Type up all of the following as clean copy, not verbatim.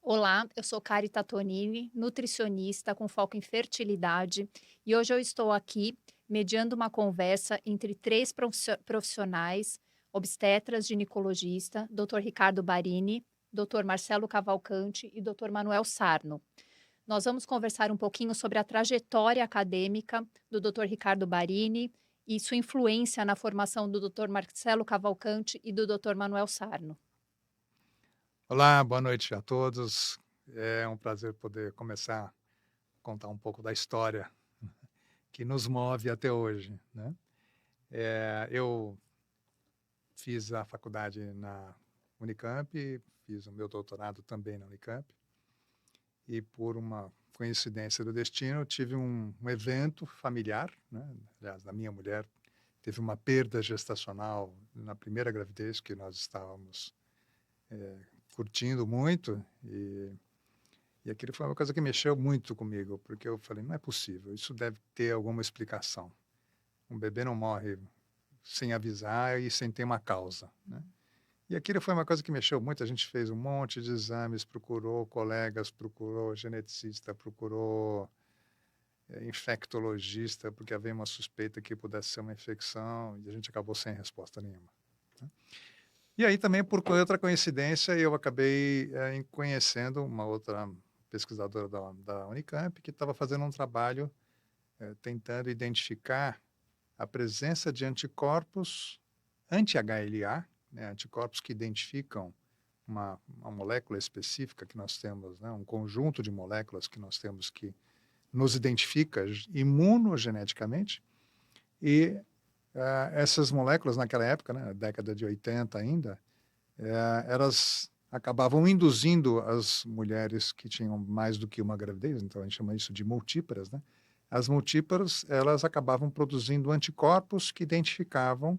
Olá, eu sou Cari Tatonini, nutricionista com foco em fertilidade, e hoje eu estou aqui mediando uma conversa entre três profissionais, obstetras, ginecologista, Dr. Ricardo Barini, Dr. Marcelo Cavalcante e Dr. Manuel Sarno. Nós vamos conversar um pouquinho sobre a trajetória acadêmica do Dr. Ricardo Barini e sua influência na formação do Dr. Marcelo Cavalcante e do Dr. Manuel Sarno. Olá, boa noite a todos. É um prazer poder começar a contar um pouco da história que nos move até hoje, né. Eu fiz a faculdade na Unicamp, fiz o meu doutorado também na Unicamp, e por uma coincidência do destino, eu tive um evento familiar, né, aliás, a minha mulher teve uma perda gestacional na primeira gravidez que nós estávamos curtindo muito, e aquilo foi uma coisa que mexeu muito comigo, porque eu falei: "Não é possível, isso deve ter alguma explicação. Um bebê não morre sem avisar e sem ter uma causa", né. E aquilo foi uma coisa que mexeu muito, a gente fez um monte de exames, procurou colegas, procurou geneticista, procurou, infectologista, porque havia uma suspeita que pudesse ser uma infecção, e a gente acabou sem resposta nenhuma, né. E aí também, por outra coincidência, eu acabei, conhecendo uma outra pesquisadora da Unicamp, que estava fazendo um trabalho, tentando identificar a presença de anticorpos anti-HLA, né, anticorpos que identificam uma molécula específica que nós temos, né, um conjunto de moléculas que nós temos que nos identifica imunogeneticamente, e essas moléculas naquela época, né, década de 80 ainda, elas acabavam induzindo as mulheres que tinham mais do que uma gravidez, então a gente chama isso de multíparas, né. As multíparas, elas acabavam produzindo anticorpos que identificavam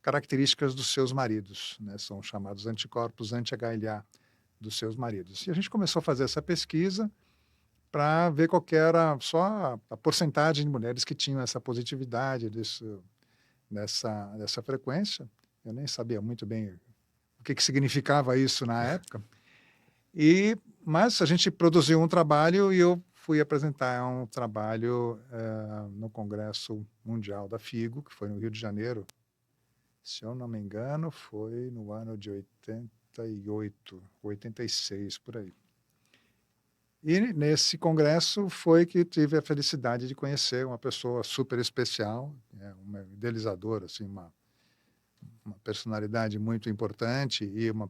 características dos seus maridos, né, são chamados anticorpos anti-HLA dos seus maridos. E a gente começou a fazer essa pesquisa para ver qual que era só a porcentagem de mulheres que tinham essa positividade dessa frequência. Eu nem sabia muito bem o que significava isso na época. Mas a gente produziu um trabalho e eu fui apresentar um trabalho, no Congresso Mundial da FIGO, que foi no Rio de Janeiro. Se eu não me engano, foi no ano de 88, 86, por aí. E nesse congresso foi que tive a felicidade de conhecer uma pessoa super especial, uma idealizadora, assim, uma personalidade muito importante e uma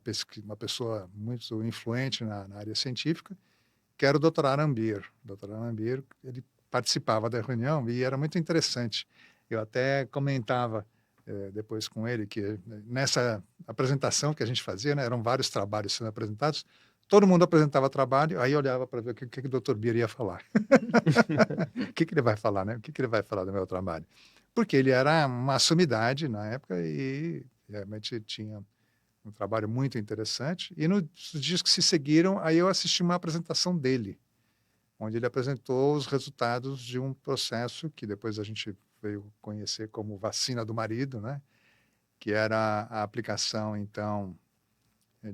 pessoa muito influente na área científica, que era o Dr. Arambir. O Dr. Arambir, ele participava da reunião e era muito interessante. Eu até comentava, depois com ele que, nessa apresentação que a gente fazia, né, eram vários trabalhos sendo apresentados, todo mundo apresentava trabalho, aí eu olhava para ver o que o Dr. Bir ia falar. O que ele vai falar, né, o que ele vai falar do meu trabalho. Porque ele era uma sumidade na época e realmente tinha um trabalho muito interessante. E nos dias que se seguiram, aí eu assisti uma apresentação dele, onde ele apresentou os resultados de um processo que depois a gente veio conhecer como vacina do marido, né, que era a aplicação, então,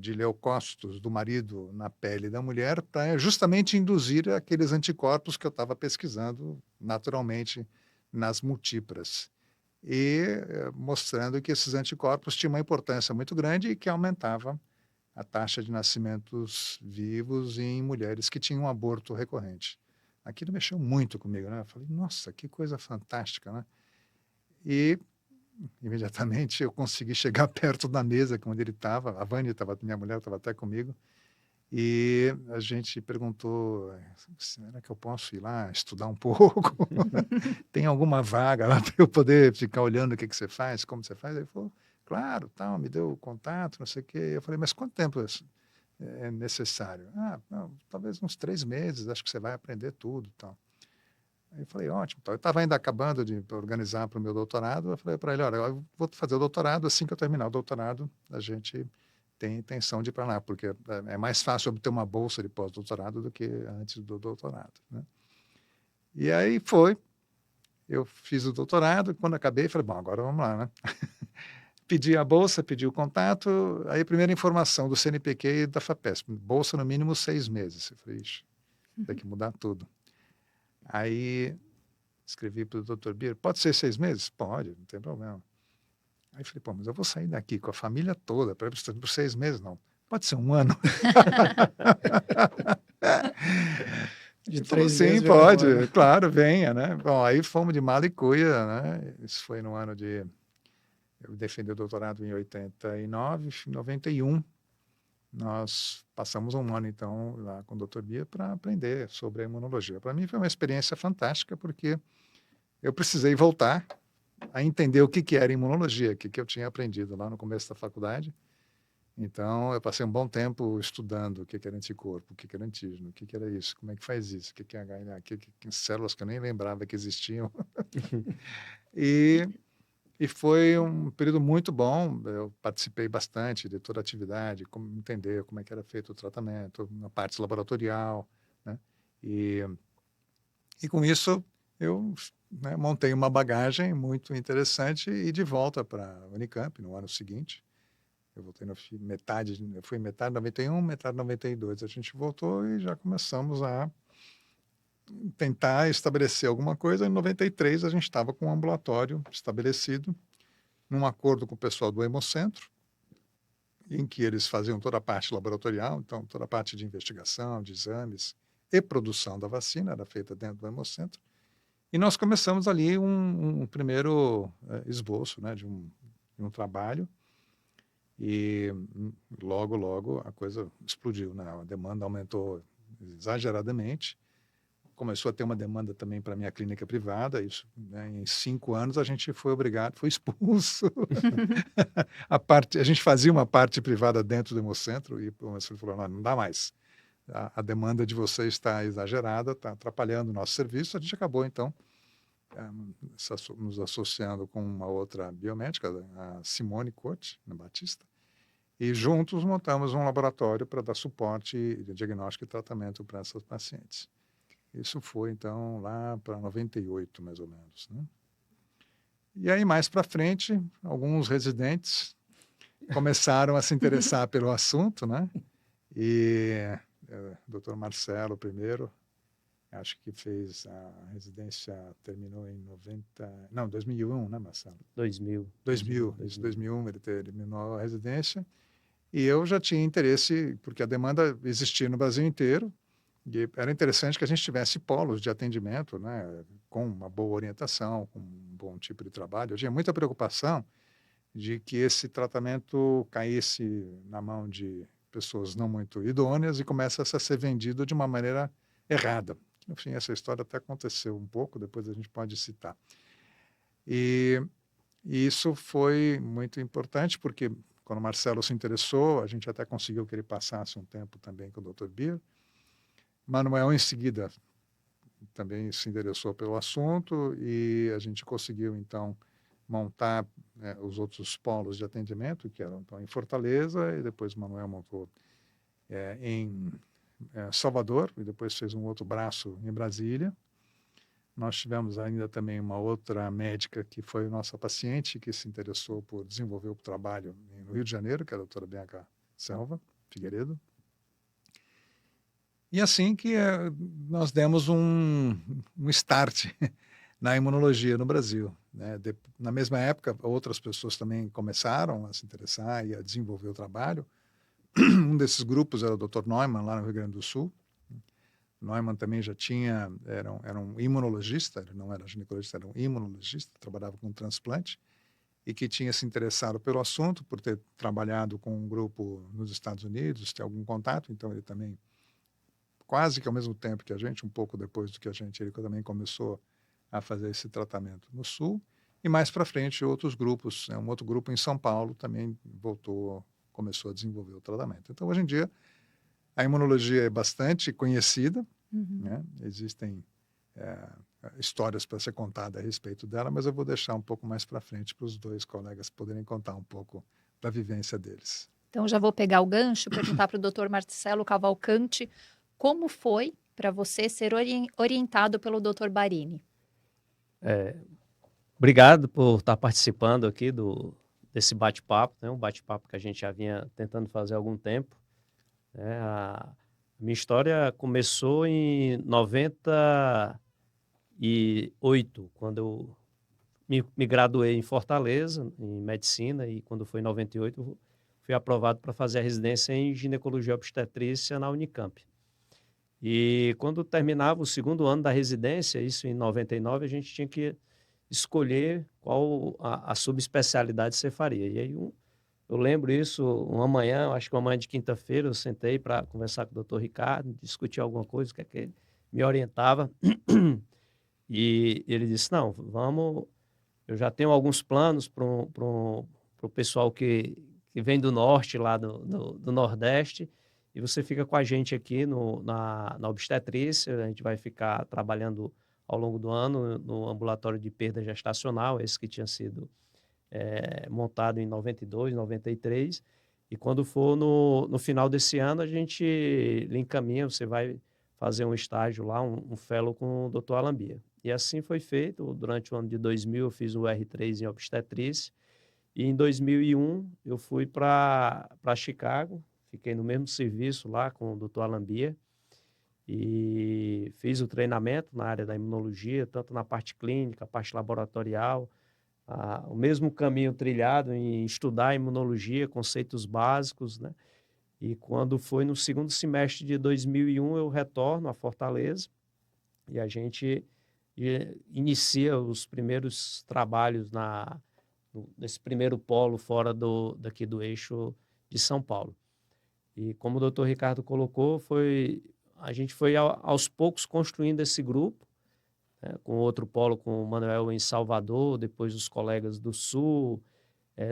de leucócitos do marido na pele da mulher para justamente induzir aqueles anticorpos que eu estava pesquisando naturalmente nas multíparas. E mostrando que esses anticorpos tinham uma importância muito grande e que aumentava a taxa de nascimentos vivos em mulheres que tinham um aborto recorrente. Aquilo mexeu muito comigo, né, eu falei: "Nossa, que coisa fantástica", né. E imediatamente eu consegui chegar perto da mesa que onde ele estava, a Vânia estava, minha mulher estava até comigo, e a gente perguntou: "Será que eu posso ir lá estudar um pouco? Tem alguma vaga lá para eu poder ficar olhando o que você faz, como você faz?" Ele falou: "Claro, tal", me deu o contato, não sei o quê. Eu falei: "Mas quanto tempo é necessário?" "Ah, não, talvez uns 3 meses, acho que você vai aprender tudo, tal". Aí eu falei: "Ótimo", tal. Eu estava ainda acabando de organizar para o meu doutorado, eu falei para ele: "Olha, eu vou fazer o doutorado, assim que eu terminar o doutorado, a gente tem intenção de ir para lá, porque é mais fácil obter uma bolsa de pós-doutorado do que antes do doutorado", né. E aí foi, eu fiz o doutorado, e quando acabei falei: "Bom, agora vamos lá, né". pedi a bolsa, pedi o contato, aí a primeira informação do CNPq e da FAPESP, bolsa no mínimo 6 meses. Eu falei, ixi, tem que mudar tudo. Aí escrevi para o Dr. Bier, pode ser 6 meses? Pode, não tem problema. Aí falei, pô, mas eu vou sair daqui com a família toda, por 6 meses, não. Pode ser 1 ano? De Ele falou, 3 sim, meses virou 1 pode, ano. claro, venha, né? Bom, aí fomos de mala e cuia, né? Isso foi no ano de... Eu defendi o doutorado em 89, em 91. Nós passamos 1 ano, então, lá com o Dr. Bia para aprender sobre a imunologia. Para mim foi uma experiência fantástica, porque eu precisei voltar a entender o que era imunologia, o que eu tinha aprendido lá no começo da faculdade. Então, eu passei um bom tempo estudando o que era anticorpo, o que era antígeno, o que era isso, como é que faz isso, o que é HLA, células que eu nem lembrava que existiam. E foi um período muito bom, eu participei bastante de toda a atividade, como entender como é que era feito o tratamento, na parte laboratorial, né? E com isso eu, né, montei uma bagagem muito interessante e de volta para a Unicamp no ano seguinte. Eu voltei eu fui metade de 91, metade de 92. A gente voltou e já começamos a tentar estabelecer alguma coisa. Em 93 a gente estava com um ambulatório estabelecido, num acordo com o pessoal do Hemocentro, em que eles faziam toda a parte laboratorial, então toda a parte de investigação, de exames e produção da vacina era feita dentro do Hemocentro. E nós começamos ali um primeiro esboço, né, de um trabalho. E logo a coisa explodiu, né? A demanda aumentou exageradamente. Começou a ter uma demanda também para a minha clínica privada. Isso, né? Em 5 anos a gente foi expulso. A gente fazia uma parte privada dentro do Hemocentro e o Hemocentro falou, não dá mais. A demanda de vocês está exagerada, está atrapalhando o nosso serviço. A gente acabou, então, nos associando com uma outra biomédica, a Simone Cote, na Batista, e juntos montamos um laboratório para dar suporte, diagnóstico e tratamento para essas pacientes. Isso foi, então, lá para 98, mais ou menos, né? E aí, mais para frente, alguns residentes começaram a se interessar pelo assunto, né? E o Dr. Marcelo primeiro, acho que fez a residência, terminou em 2001, né, Marcelo? 2000. 2001 ele terminou a residência. E eu já tinha interesse, porque a demanda existia no Brasil inteiro, e era interessante que a gente tivesse polos de atendimento, né, com uma boa orientação, com um bom tipo de trabalho. Eu tinha muita preocupação de que esse tratamento caísse na mão de pessoas não muito idôneas e começasse a ser vendido de uma maneira errada. Enfim, essa história até aconteceu um pouco, depois a gente pode citar. E isso foi muito importante, porque quando o Marcelo se interessou, a gente até conseguiu que ele passasse um tempo também com o Dr. Bier. Manuel, em seguida, também se interessou pelo assunto e a gente conseguiu, então, montar os outros polos de atendimento, que eram então, em Fortaleza, e depois o Manuel montou em Salvador, e depois fez um outro braço em Brasília. Nós tivemos ainda também uma outra médica que foi nossa paciente, que se interessou por desenvolver o trabalho no Rio de Janeiro, que é a doutora Bianca Selva Figueiredo. E assim que nós demos um start na imunologia no Brasil, né? Na mesma época, outras pessoas também começaram a se interessar e a desenvolver o trabalho. Um desses grupos era o Dr. Neumann, lá no Rio Grande do Sul. Neumann também já era um imunologista, ele não era ginecologista, era um imunologista, trabalhava com transplante, e que tinha se interessado pelo assunto, por ter trabalhado com um grupo nos Estados Unidos, ter algum contato, então ele também, quase que ao mesmo tempo que a gente, um pouco depois do que a gente, ele também começou a fazer esse tratamento no Sul, e mais para frente outros grupos, um outro grupo em São Paulo também começou a desenvolver o tratamento. Então, hoje em dia, a imunologia é bastante conhecida, né? Existem histórias para ser contada a respeito dela, mas eu vou deixar um pouco mais para frente para os dois colegas poderem contar um pouco da vivência deles. Então, já vou pegar o gancho e perguntar para o Dr. Marcelo Cavalcante como foi para você ser orientado pelo Dr. Barini. Obrigado por estar participando aqui desse bate-papo, né? Um bate-papo que a gente já vinha tentando fazer há algum tempo, né? A minha história começou em 98, quando eu me graduei em Fortaleza, em medicina, e quando foi em 98, eu fui aprovado para fazer a residência em ginecologia e obstetrícia na Unicamp. E quando terminava o segundo ano da residência, isso em 99, a gente tinha que escolher qual a subespecialidade você faria. E aí eu lembro isso uma manhã, acho que uma manhã de quinta-feira, eu sentei para conversar com o doutor Ricardo, discutir alguma coisa, o que é que ele me orientava. E ele disse, não, vamos, eu já tenho alguns planos para o pessoal que vem do norte, lá do Nordeste, e você fica com a gente aqui na obstetrícia, a gente vai ficar trabalhando ao longo do ano no ambulatório de perda gestacional, esse que tinha sido montado em 92, 93, e quando for no final desse ano, a gente lhe encaminha, você vai fazer um estágio lá, um fellow com o Dr. Alan Bia. E assim foi feito. Durante o ano de 2000, eu fiz o R3 em obstetrícia, e em 2001 eu fui para Chicago, fiquei no mesmo serviço lá com o Dr. Alan Bia, e fiz o treinamento na área da imunologia, tanto na parte clínica, parte laboratorial, o mesmo caminho trilhado em estudar imunologia, conceitos básicos, né? E quando foi no segundo semestre de 2001, eu retorno a Fortaleza e a gente inicia os primeiros trabalhos nesse primeiro polo fora daqui do eixo de São Paulo. E como o doutor Ricardo colocou, a gente foi aos poucos construindo esse grupo, né, com outro polo, com o Manuel em Salvador, depois os colegas do Sul,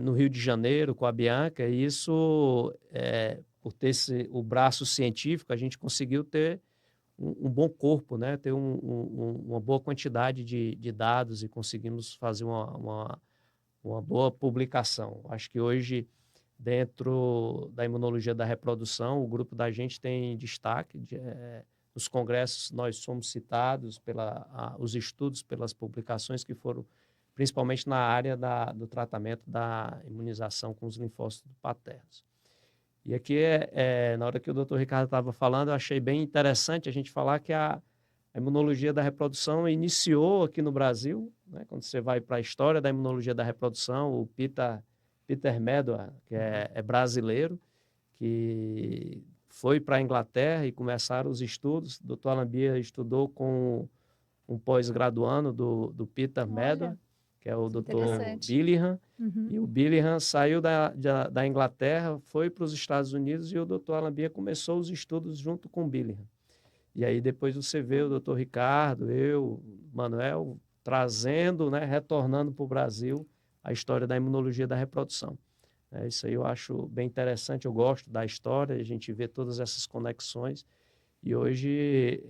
no Rio de Janeiro, com a Bianca, e isso, por ter o braço científico, a gente conseguiu ter um bom corpo, né, ter uma boa quantidade de dados e conseguimos fazer uma boa publicação. Acho que hoje, dentro da imunologia da reprodução, o grupo da gente tem destaque. Nos congressos, nós somos citados os estudos, pelas publicações que foram, principalmente na área do tratamento da imunização com os linfócitos paternos. E aqui, na hora que o doutor Ricardo estava falando, eu achei bem interessante a gente falar que a imunologia da reprodução iniciou aqui no Brasil, né? Quando você vai para a história da imunologia da reprodução, o Peter Medawar, que é brasileiro, que foi para a Inglaterra e começaram os estudos. O Dr. Alan Bia estudou com um pós-graduando do Peter Medawar, que é o Dr. Billingham. Uhum. E o Billingham saiu da Inglaterra, foi para os Estados Unidos, e o Dr. Alan Bia começou os estudos junto com o Billingham. E aí depois você vê o Dr. Ricardo, eu, Manuel, trazendo, né, retornando para o Brasil a história da imunologia da reprodução. Isso aí eu acho bem interessante, eu gosto da história, a gente vê todas essas conexões, e hoje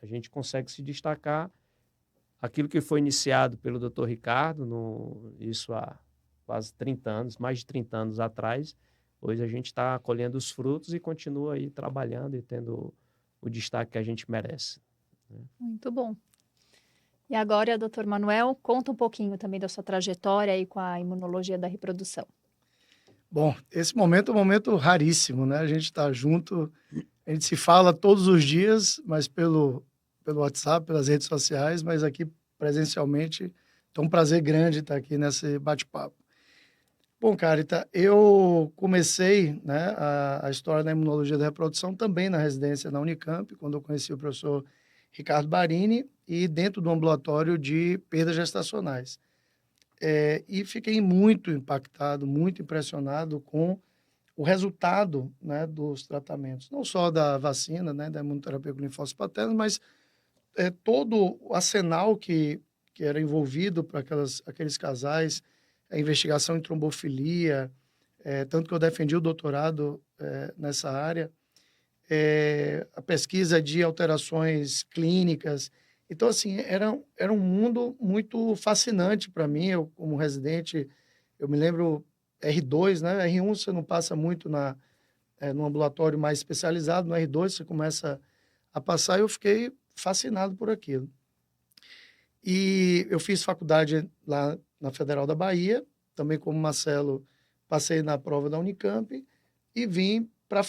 a gente consegue se destacar. Aquilo que foi iniciado pelo Dr. Ricardo, isso há quase 30 anos, mais de 30 anos atrás, hoje a gente está colhendo os frutos e continua aí trabalhando e tendo o destaque que a gente merece. Muito bom. E agora, doutor Manuel, conta um pouquinho também da sua trajetória aí com a imunologia da reprodução. Bom, esse momento é um momento raríssimo, né? A gente está junto, a gente se fala todos os dias, mas pelo WhatsApp, pelas redes sociais, mas aqui presencialmente. Então, um prazer grande estar aqui nesse bate-papo. Bom, Carita, eu comecei, né, a história da imunologia da reprodução também na residência na Unicamp, quando eu conheci o professor Ricardo Barini, e dentro do ambulatório de perdas gestacionais. E fiquei muito impactado, muito impressionado com o resultado, né, dos tratamentos, não só da vacina, né, da imunoterapia com linfócitos paternos, mas todo o arsenal que era envolvido para aqueles casais, a investigação em trombofilia, tanto que eu defendi o doutorado nessa área, a pesquisa de alterações clínicas. Então, assim, era um mundo muito fascinante para mim. Eu, como residente, eu me lembro R2, né? R1 você não passa muito no ambulatório mais especializado, no R2 você começa a passar, e eu fiquei fascinado por aquilo. E eu fiz faculdade lá na Federal da Bahia, também como Marcelo, passei na prova da Unicamp e vim para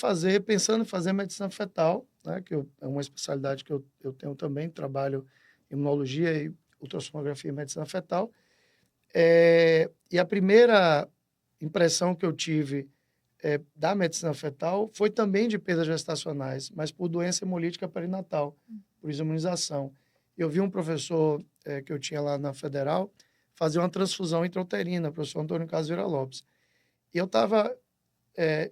pensando em fazer medicina fetal, né, é uma especialidade que eu tenho também, trabalho em imunologia e ultrassonografia e medicina fetal. E a primeira impressão que eu tive da medicina fetal foi também de perdas gestacionais, mas por doença hemolítica perinatal, por imunização. Eu vi um professor que eu tinha lá na Federal fazer uma transfusão intrauterina, o professor Antônio Casimiro Lopes. E eu estava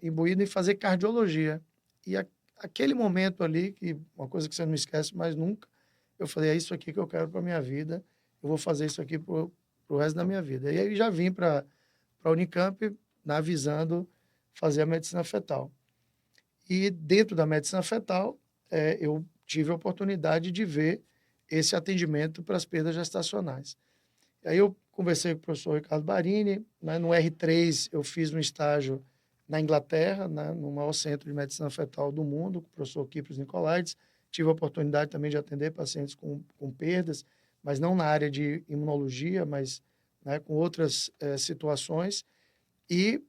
imbuído em fazer cardiologia. E aquele momento ali, que uma coisa que você não esquece mais nunca, eu falei, é isso aqui que eu quero para a minha vida, eu vou fazer isso aqui para o resto da minha vida. E aí já vim para a Unicamp, avisando fazer a medicina fetal. E dentro da medicina fetal, eu tive a oportunidade de ver esse atendimento para as perdas gestacionais. E aí eu conversei com o professor Ricardo Barini, né, no R3 eu fiz um estágio na Inglaterra, né, no maior centro de medicina fetal do mundo, com o professor Kyprios Nicolaides. Tive a oportunidade também de atender pacientes com perdas, mas não na área de imunologia, mas né, com outras situações. E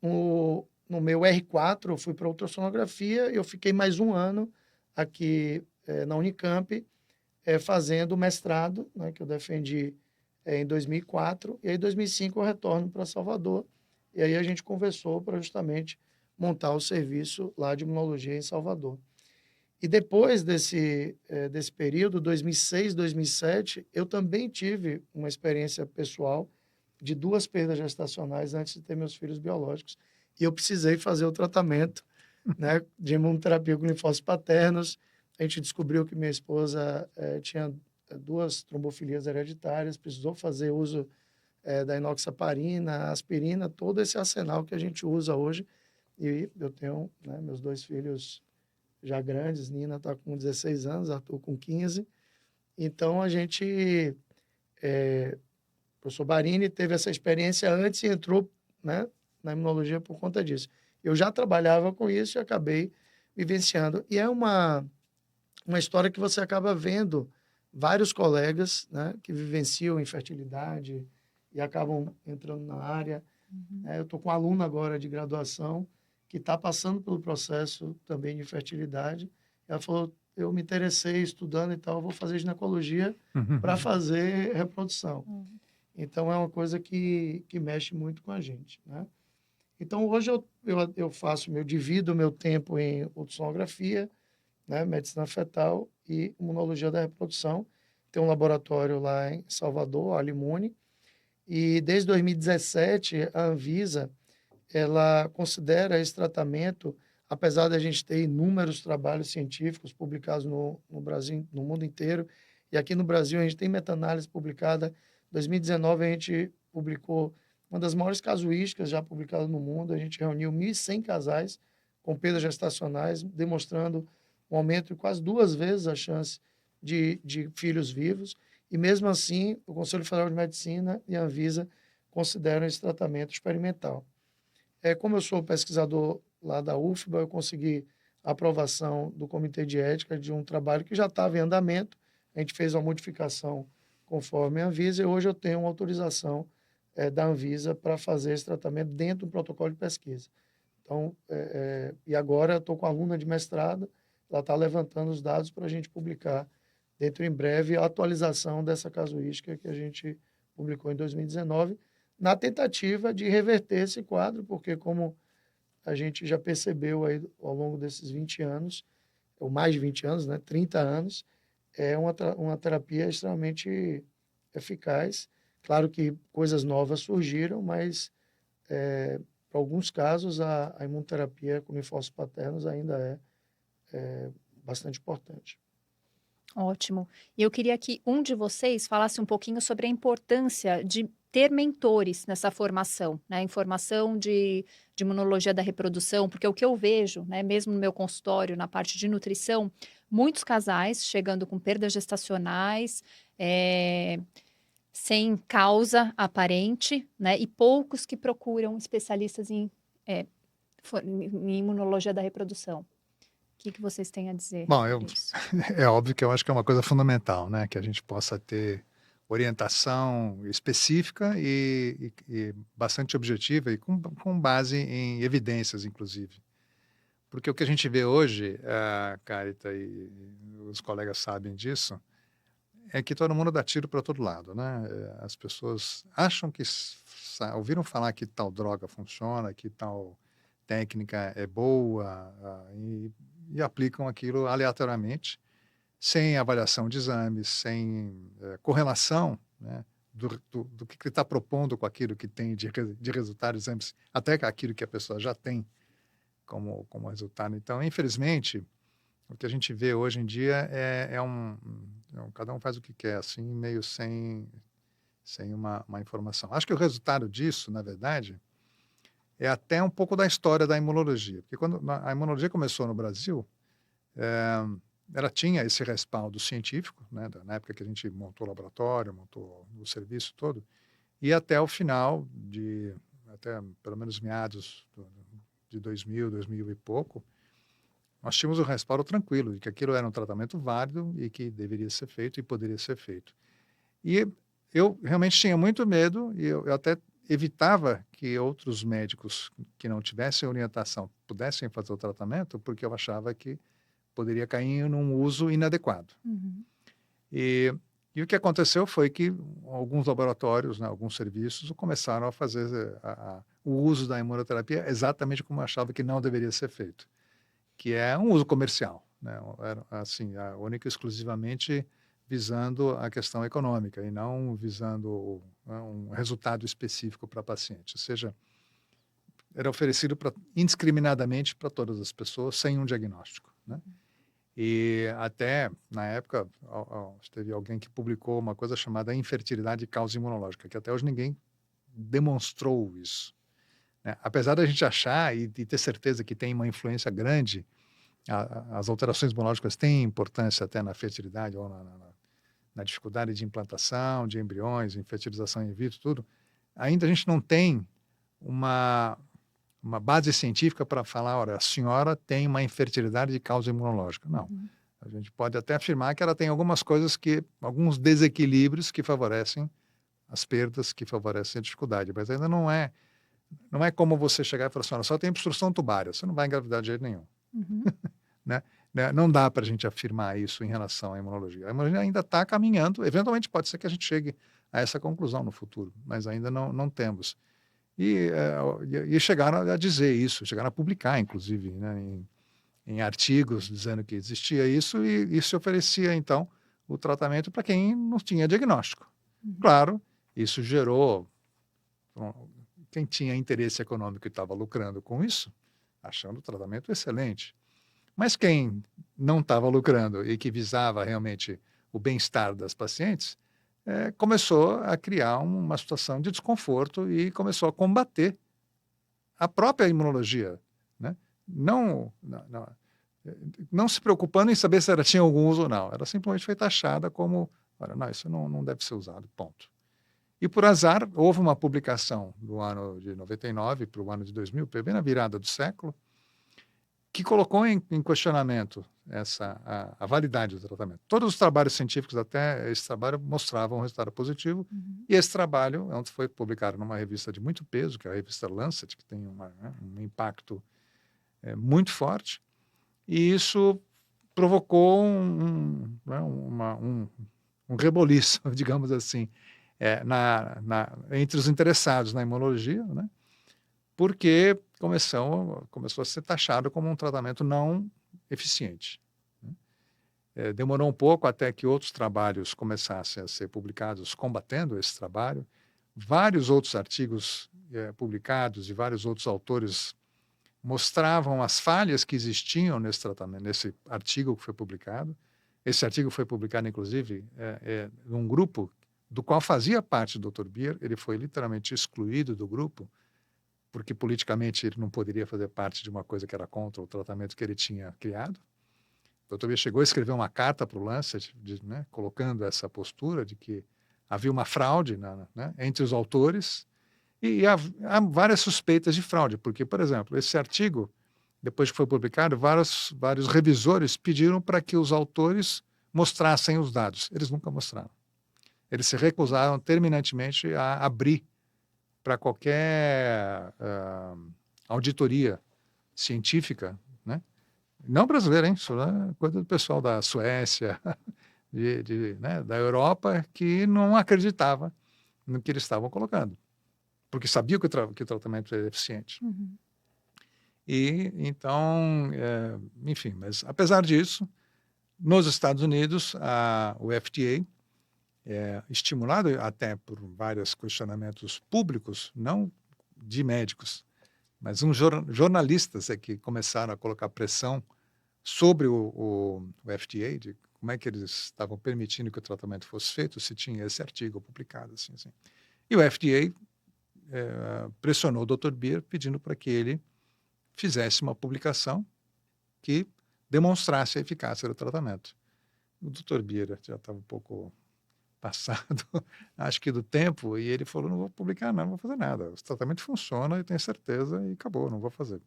no meu R4 eu fui para ultrassonografia e eu fiquei mais um ano aqui na Unicamp fazendo o mestrado, né, que eu defendi em 2004, e aí em 2005 eu retorno para Salvador, e aí a gente conversou para justamente montar o serviço lá de imunologia em Salvador. E depois desse período, 2006, 2007, eu também tive uma experiência pessoal de 2 perdas gestacionais antes de ter meus filhos biológicos, e eu precisei fazer o tratamento né, de imunoterapia com linfócitos paternos. A gente descobriu que minha esposa tinha 2 trombofilias hereditárias, precisou fazer uso da inoxaparina, aspirina, todo esse arsenal que a gente usa hoje. E eu tenho meus 2 filhos já grandes, Nina está com 16 anos, Arthur com 15. Então, a gente, o professor Barini teve essa experiência antes e entrou né, na imunologia por conta disso. Eu já trabalhava com isso e acabei vivenciando. E é uma história que você acaba vendo vários colegas né, que vivenciam infertilidade e acabam entrando na área. Eu estou com um aluno agora de graduação que está passando pelo processo também de fertilidade. Ela falou, eu me interessei estudando e tal, eu vou fazer ginecologia para fazer reprodução. Então, é uma coisa que mexe muito com a gente, né? Então, hoje eu divido o meu tempo em ultrassonografia, né, medicina fetal e imunologia da reprodução. Tem um laboratório lá em Salvador, a Alimune, e desde 2017 a Anvisa ela considera esse tratamento, apesar da gente ter inúmeros trabalhos científicos publicados no Brasil, no mundo inteiro, e aqui no Brasil a gente tem meta-análise publicada. Em 2019 a gente publicou uma das maiores casuísticas já publicadas no mundo. A gente reuniu 1.100 casais com perdas gestacionais, demonstrando um aumento de quase 2 vezes a chance de filhos vivos. E mesmo assim, o Conselho Federal de Medicina e a Anvisa consideram esse tratamento experimental. Como eu sou pesquisador lá da UFBA, eu consegui a aprovação do Comitê de Ética de um trabalho que já estava em andamento. A gente fez uma modificação conforme a Anvisa e hoje eu tenho uma autorização da Anvisa para fazer esse tratamento dentro do protocolo de pesquisa. Então, e agora eu estou com a aluna de mestrado, ela está levantando os dados para a gente publicar dentro em breve a atualização dessa casuística que a gente publicou em 2019, na tentativa de reverter esse quadro, porque como a gente já percebeu aí ao longo desses 20 anos, ou mais de 20 anos, né, 30 anos, é uma terapia extremamente eficaz. Claro que coisas novas surgiram, mas para alguns casos a imunoterapia com linfócitos paternos ainda é bastante importante. Ótimo. E eu queria que um de vocês falasse um pouquinho sobre a importância de ter mentores nessa formação, né? Em formação de imunologia da reprodução, porque o que eu vejo, né, mesmo no meu consultório, na parte de nutrição, muitos casais chegando com perdas gestacionais, sem causa aparente, né? E poucos que procuram especialistas em imunologia da reprodução. O que vocês têm a dizer Bom, sobre isso? é óbvio que eu acho que é uma coisa fundamental, né? Que a gente possa ter orientação específica e bastante objetiva e com base em evidências, inclusive. Porque o que a gente vê hoje, a Carita e os colegas sabem disso, é que todo mundo dá tiro para todo lado, né? As pessoas acham que ouviram falar que tal droga funciona, que tal técnica é boa, e aplicam aquilo aleatoriamente, sem avaliação de exames, sem correlação, né, do que ele está propondo com aquilo que tem de resultado de exames, até com aquilo que a pessoa já tem como resultado. Então, infelizmente, o que a gente vê hoje em dia cada um faz o que quer, assim, meio sem uma informação. Acho que o resultado disso, na verdade, é até um pouco da história da imunologia. Porque quando a imunologia começou no Brasil, ela tinha esse respaldo científico, né, na época que a gente montou o laboratório, montou o serviço todo, e até o final até pelo menos meados de 2000 e pouco, nós tínhamos o respaldo tranquilo de que aquilo era um tratamento válido e que deveria ser feito e poderia ser feito. E eu realmente tinha muito medo e eu até evitava que outros médicos que não tivessem orientação pudessem fazer o tratamento, porque eu achava que poderia cair num uso inadequado. Uhum. E o que aconteceu foi que alguns laboratórios, né, alguns serviços, começaram a fazer o uso da imunoterapia exatamente como eu achava que não deveria ser feito, que é um uso comercial, né, assim, única e exclusivamente visando a questão econômica e não visando um resultado específico para paciente. Ou seja, era oferecido indiscriminadamente para todas as pessoas, sem um diagnóstico, né? E até, na época, teve alguém que publicou uma coisa chamada infertilidade de causa imunológica, que até hoje ninguém demonstrou isso, né? Apesar da gente achar e ter certeza que tem uma influência grande, as alterações imunológicas têm importância até na fertilidade ou na dificuldade de implantação de embriões, em fertilização in vitro, tudo, ainda a gente não tem uma base científica para falar, olha, a senhora tem uma infertilidade de causa imunológica. Não. Uhum. A gente pode até afirmar que ela tem alguns desequilíbrios que favorecem as perdas, que favorecem a dificuldade, mas ainda não é como você chegar e falar assim, olha, só tem obstrução tubária, você não vai engravidar de jeito nenhum. Uhum. Né? Não dá para a gente afirmar isso em relação à imunologia. A imunologia ainda está caminhando, eventualmente pode ser que a gente chegue a essa conclusão no futuro, mas ainda não temos. E chegaram a dizer isso, chegaram a publicar, inclusive, né, em artigos dizendo que existia isso e se oferecia, então, o tratamento para quem não tinha diagnóstico. Uhum. Claro, isso gerou quem tinha interesse econômico e estava lucrando com isso, achando o tratamento excelente. Mas quem não estava lucrando e que visava realmente o bem-estar das pacientes, começou a criar uma situação de desconforto e começou a combater a própria imunologia, né? Não se preocupando em saber se ela tinha algum uso ou não. Ela simplesmente foi taxada como, olha, não, isso não deve ser usado, ponto. E por azar, houve uma publicação do ano de 99 para o ano de 2000, bem na virada do século, que colocou em questionamento a validade do tratamento. Todos os trabalhos científicos até esse trabalho mostravam um resultado positivo, Uhum. e esse trabalho foi publicado numa revista de muito peso, que é a revista Lancet, que tem um impacto muito forte, e isso provocou um reboliço, digamos assim, entre os interessados na imunologia, né? Porque começou a ser taxado como um tratamento não eficiente, né? Demorou um pouco até que outros trabalhos começassem a ser publicados combatendo esse trabalho. Vários outros artigos publicados e vários outros autores mostravam as falhas que existiam nesse tratamento, nesse artigo que foi publicado. Esse artigo foi publicado, inclusive, num grupo do qual fazia parte o Dr. Bier. Ele foi literalmente excluído do grupo, porque politicamente ele não poderia fazer parte de uma coisa que era contra o tratamento que ele tinha criado. O Dr. Bier chegou a escrever uma carta para o Lancet, né, colocando essa postura de que havia uma fraude né, entre os autores, e há várias suspeitas de fraude, porque, por exemplo, esse artigo, depois que foi publicado, vários revisores pediram para que os autores mostrassem os dados. Eles nunca mostraram. eles se recusaram terminantemente a abrir para qualquer auditoria científica, né? Não brasileira, hein? Isso é coisa do pessoal da Suécia, né, da Europa, que não acreditava no que eles estavam colocando, porque sabiam que o tratamento era eficiente. Uhum. E então, enfim, mas apesar disso, nos Estados Unidos, o FDA, estimulado até por vários questionamentos públicos, não de médicos, mas uns jornalistas que começaram a colocar pressão sobre o FDA, de como é que eles estavam permitindo que o tratamento fosse feito, se tinha esse artigo publicado. Assim. E o FDA pressionou o Dr. Beer pedindo para que ele fizesse uma publicação que demonstrasse a eficácia do tratamento. O Dr. Beer já estava um pouco passado, acho que do tempo, e ele falou, não vou publicar não vou fazer nada, o tratamento funciona, eu tenho certeza, e acabou, não vou fazer.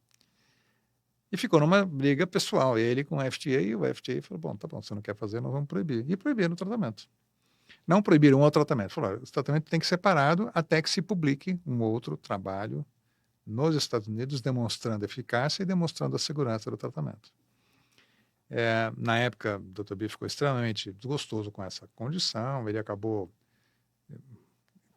E ficou numa briga pessoal, ele com o FDA, e o FDA falou, bom, tá bom, você não quer fazer, nós vamos proibir. E proibiram o tratamento. Não proibiram o tratamento, falaram, esse tratamento tem que ser separado até que se publique um outro trabalho nos Estados Unidos demonstrando eficácia e demonstrando a segurança do tratamento. Na época, o Dr. B ficou extremamente desgostoso com essa condição, ele acabou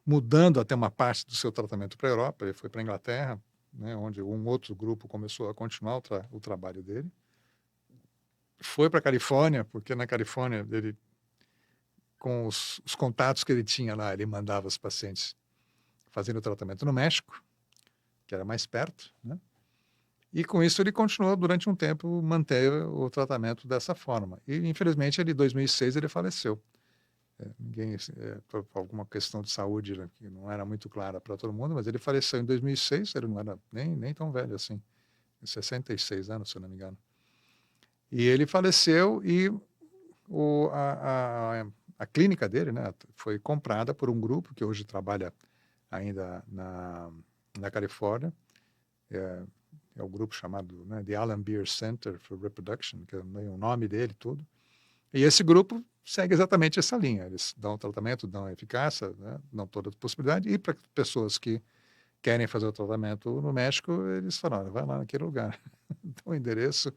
mudando até uma parte do seu tratamento para a Europa, ele foi para a Inglaterra, né, onde um outro grupo começou a continuar o trabalho dele. Foi para a Califórnia, porque na Califórnia, ele, com os contatos que ele tinha lá, ele mandava os pacientes fazendo o tratamento no México, que era mais perto, né? E com isso ele continuou durante um tempo manter o tratamento dessa forma. E infelizmente em 2006 ele faleceu. Por alguma questão de saúde, né, que não era muito clara para todo mundo, mas ele faleceu em 2006, ele não era nem tão velho assim, 66 anos, se eu não me engano. E ele faleceu e a clínica dele, né, foi comprada por um grupo que hoje trabalha ainda na Califórnia, é o grupo chamado, né, The Alan Beer Center for Reproduction, que é o nome dele tudo. E esse grupo segue exatamente essa linha. Eles dão tratamento, dão eficácia, né, dão toda a possibilidade. E para pessoas que querem fazer o tratamento no México, eles falam, vai lá naquele lugar. Então, o endereço,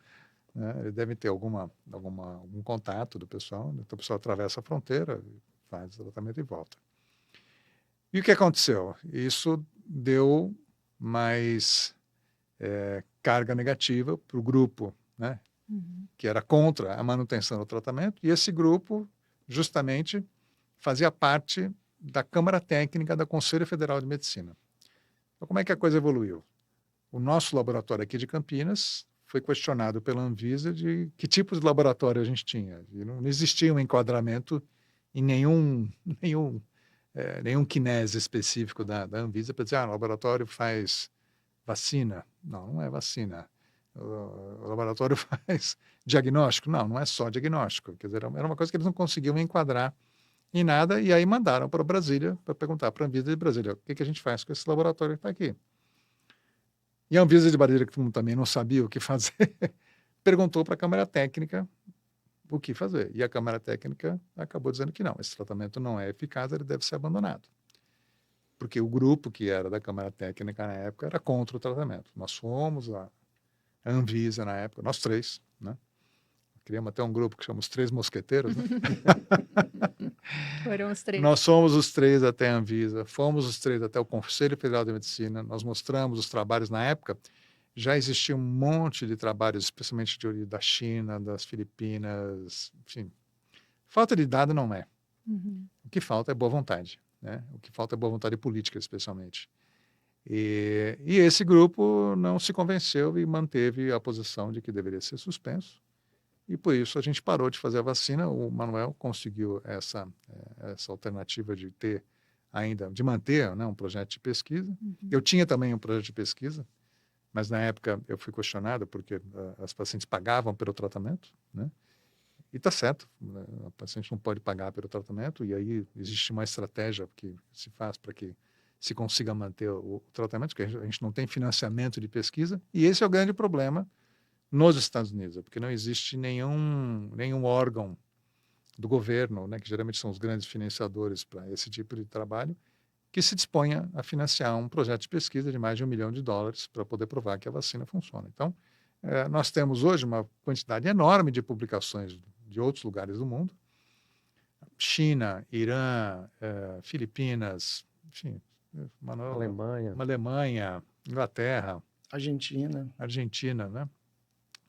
né, ele deve ter algum contato do pessoal. Então, o pessoal atravessa a fronteira, faz o tratamento e volta. E o que aconteceu? Isso deu mais carga negativa para o grupo, né, que era contra a manutenção do tratamento, e esse grupo justamente fazia parte da Câmara Técnica do Conselho Federal de Medicina. Então, como é que a coisa evoluiu? O nosso laboratório aqui de Campinas foi questionado pela Anvisa de que tipo de laboratório a gente tinha. E não existia um enquadramento em nenhum kinese específico da Anvisa para dizer, o laboratório faz vacina. Não é vacina. O laboratório faz diagnóstico. Não é só diagnóstico. Quer dizer, era uma coisa que eles não conseguiam enquadrar em nada, e aí mandaram para Brasília para perguntar para a Anvisa de Brasília, o que a gente faz com esse laboratório que está aqui? E a Anvisa de Brasília, que também não sabia o que fazer, perguntou para a Câmara Técnica o que fazer. E a Câmara Técnica acabou dizendo que não, esse tratamento não é eficaz, ele deve ser abandonado. Porque o grupo que era da Câmara Técnica na época era contra o tratamento. Nós fomos, a Anvisa na época, nós três, né? Criamos até um grupo que chama os Três Mosqueteiros, né? Foram os três. Nós fomos os três até a Anvisa, fomos os três até o Conselho Federal de Medicina, nós mostramos os trabalhos na época, já existia um monte de trabalhos, especialmente da China, das Filipinas, enfim. Falta de dado não é. O que falta é boa vontade. Né? O que falta é boa vontade política, especialmente. E esse grupo não se convenceu e manteve a posição de que deveria ser suspenso. E por isso a gente parou de fazer a vacina. O Manuel conseguiu essa alternativa de manter, né, um projeto de pesquisa. Eu tinha também um projeto de pesquisa, mas na época eu fui questionado porque as pacientes pagavam pelo tratamento, né? E está certo, né? A paciente não pode pagar pelo tratamento, e aí existe uma estratégia que se faz para que se consiga manter o tratamento, porque a gente não tem financiamento de pesquisa, e esse é o grande problema nos Estados Unidos, porque não existe nenhum órgão do governo, né, que geralmente são os grandes financiadores para esse tipo de trabalho, que se disponha a financiar um projeto de pesquisa de mais de $1 milhão para poder provar que a vacina funciona. Então, nós temos hoje uma quantidade enorme de publicações de outros lugares do mundo, China, Irã, Filipinas, enfim, Alemanha. uma Alemanha, Inglaterra, Argentina. Argentina, né?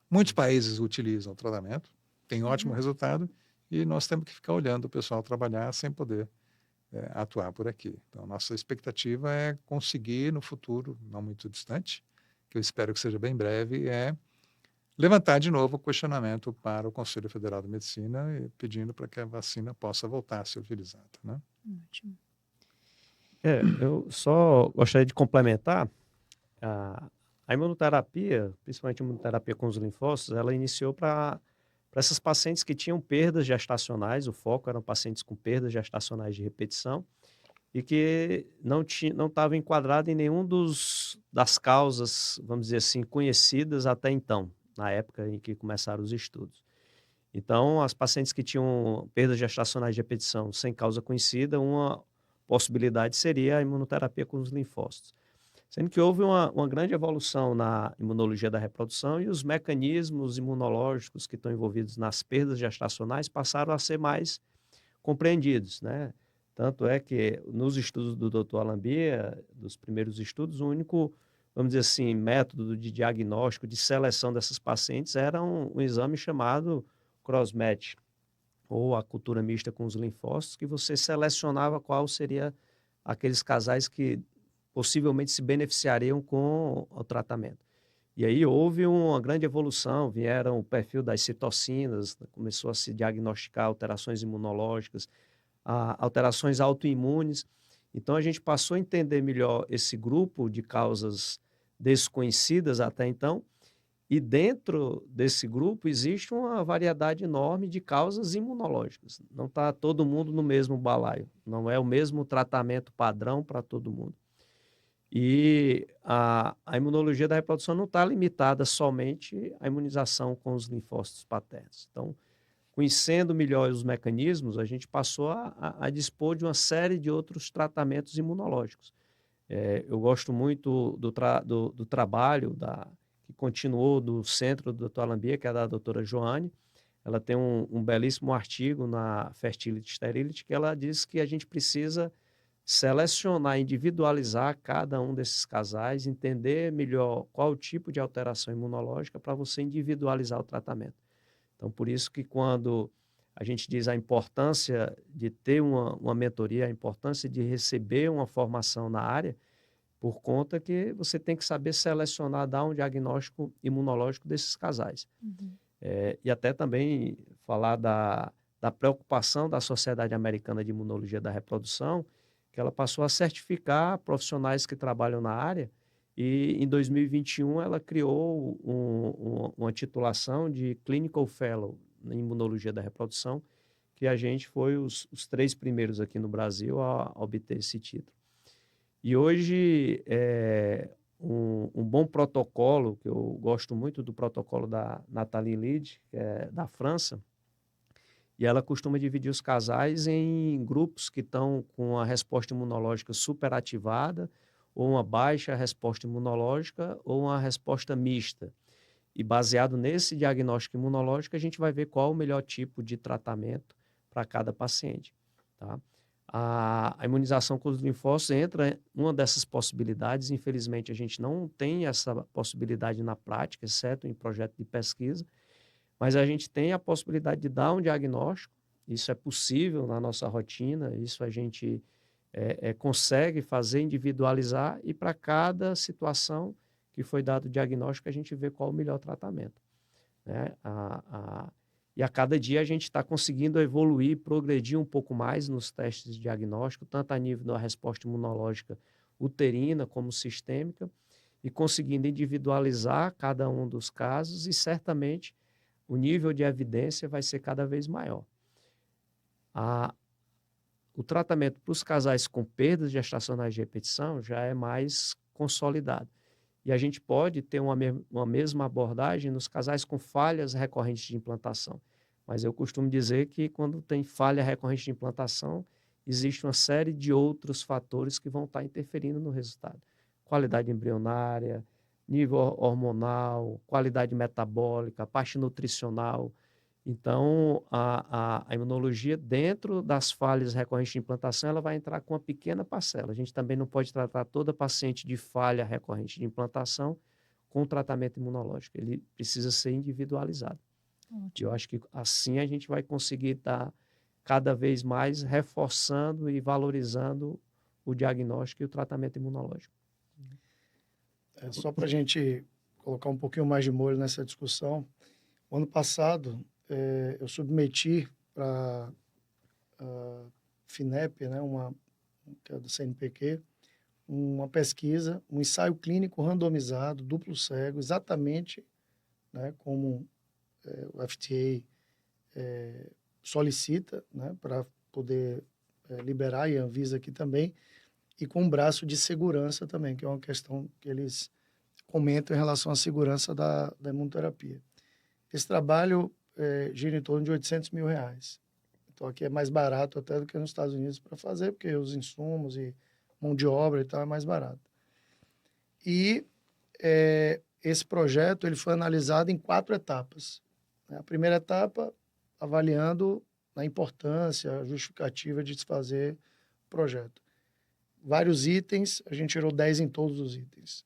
Muitos países utilizam o tratamento, tem ótimo resultado, e nós temos que ficar olhando o pessoal trabalhar sem poder atuar por aqui. Então, nossa expectativa é conseguir no futuro, não muito distante, que eu espero que seja bem breve, levantar de novo o questionamento para o Conselho Federal de Medicina, pedindo para que a vacina possa voltar a ser utilizada, né? Ótimo. Eu só gostaria de complementar. A imunoterapia, principalmente a imunoterapia com os linfócitos, ela iniciou para essas pacientes que tinham perdas gestacionais. O foco eram pacientes com perdas gestacionais de repetição e que não estavam enquadrados em nenhum das causas, vamos dizer assim, conhecidas até então, na época em que começaram os estudos. Então, as pacientes que tinham perdas gestacionais de repetição sem causa conhecida, uma possibilidade seria a imunoterapia com os linfócitos. Sendo que houve uma grande evolução na imunologia da reprodução e os mecanismos imunológicos que estão envolvidos nas perdas gestacionais passaram a ser mais compreendidos, né? Tanto é que nos estudos do Dr. Alambia, dos primeiros estudos, o único, vamos dizer assim, método de diagnóstico, de seleção dessas pacientes era um exame chamado cross-match, ou a cultura mista com os linfócitos, que você selecionava qual seria aqueles casais que possivelmente se beneficiariam com o tratamento. E aí houve uma grande evolução, vieram o perfil das citocinas, começou a se diagnosticar alterações imunológicas, alterações autoimunes. Então a gente passou a entender melhor esse grupo de causas desconhecidas até então, e dentro desse grupo existe uma variedade enorme de causas imunológicas. Não está todo mundo no mesmo balaio, não é o mesmo tratamento padrão para todo mundo. E a imunologia da reprodução não está limitada somente à imunização com os linfócitos paternos. Então, conhecendo melhor os mecanismos, a gente passou a dispor de uma série de outros tratamentos imunológicos. Eu gosto muito do trabalho que continuou do centro do Dr. Alambia, que é da doutora Joane. Ela tem um belíssimo artigo na Fertility Sterility, que ela diz que a gente precisa selecionar, individualizar cada um desses casais, entender melhor qual o tipo de alteração imunológica para você individualizar o tratamento. Então, por isso que quando a gente diz a importância de ter uma mentoria, a importância de receber uma formação na área, por conta que você tem que saber selecionar, dar um diagnóstico imunológico desses casais. E até também falar da preocupação da Sociedade Americana de Imunologia da Reprodução, que ela passou a certificar profissionais que trabalham na área, e em 2021 ela criou uma titulação de Clinical Fellow em Imunologia da Reprodução, que a gente foi os 3 primeiros aqui no Brasil a obter esse título. E hoje, um bom protocolo, que eu gosto muito do protocolo da Nathalie Lide, que é da França, e ela costuma dividir os casais em grupos que estão com a resposta imunológica superativada, ou uma baixa resposta imunológica, ou uma resposta mista. E baseado nesse diagnóstico imunológico, a gente vai ver qual o melhor tipo de tratamento para cada paciente, tá? A imunização com os linfócitos entra em uma dessas possibilidades. Infelizmente, a gente não tem essa possibilidade na prática, exceto em projeto de pesquisa, mas a gente tem a possibilidade de dar um diagnóstico. Isso é possível na nossa rotina, isso a gente consegue fazer, individualizar, e para cada situação que foi dado o diagnóstico, a gente vê qual o melhor tratamento, né? E a cada dia a gente está conseguindo evoluir, progredir um pouco mais nos testes de diagnóstico, tanto a nível da resposta imunológica uterina como sistêmica, e conseguindo individualizar cada um dos casos, e certamente o nível de evidência vai ser cada vez maior. O tratamento para os casais com perdas gestacionais de repetição já é mais consolidado. E a gente pode ter uma mesma abordagem nos casais com falhas recorrentes de implantação. Mas eu costumo dizer que quando tem falha recorrente de implantação, existe uma série de outros fatores que vão estar interferindo no resultado. Qualidade embrionária, nível hormonal, qualidade metabólica, parte nutricional. Então, a imunologia, dentro das falhas recorrentes de implantação, ela vai entrar com uma pequena parcela. A gente também não pode tratar toda paciente de falha recorrente de implantação com tratamento imunológico. Ele precisa ser individualizado. Eu acho que assim a gente vai conseguir estar cada vez mais reforçando e valorizando o diagnóstico e o tratamento imunológico. Só para a gente colocar um pouquinho mais de molho nessa discussão, o ano passado eu submeti para a FINEP, né, que é do CNPq, uma pesquisa, um ensaio clínico randomizado, duplo cego, exatamente, né, como o FDA solicita, né, para poder liberar, e a Anvisa aqui também, e com um braço de segurança também, que é uma questão que eles comentam em relação à segurança da imunoterapia. Esse trabalho gira em torno de R$800 mil. Então, aqui é mais barato até do que nos Estados Unidos para fazer, porque os insumos e mão de obra e tal é mais barato. E esse projeto ele foi analisado em 4 etapas. A primeira etapa, avaliando a importância, a justificativa de se fazer o projeto. Vários itens, a gente tirou 10 em todos os itens.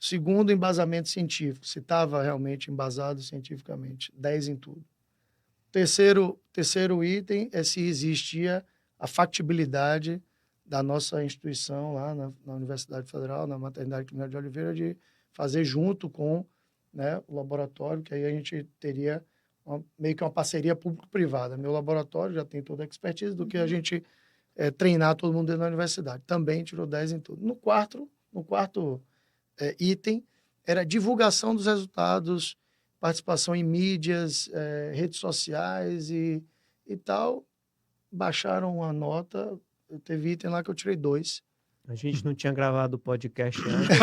Segundo, embasamento científico, se estava realmente embasado cientificamente, 10 em tudo. Terceiro item é se existia a factibilidade da nossa instituição lá na Universidade Federal, na Maternidade Clínica de Oliveira, de fazer junto com, né, o laboratório, que aí a gente teria meio que uma parceria público-privada. Meu laboratório já tem toda a expertise do que a gente treinar todo mundo dentro da universidade. Também tirou 10 em tudo. No quarto item, era a divulgação dos resultados, participação em mídias, redes sociais e tal. Baixaram a nota, teve item lá que eu tirei 2. A gente não tinha gravado o podcast antes.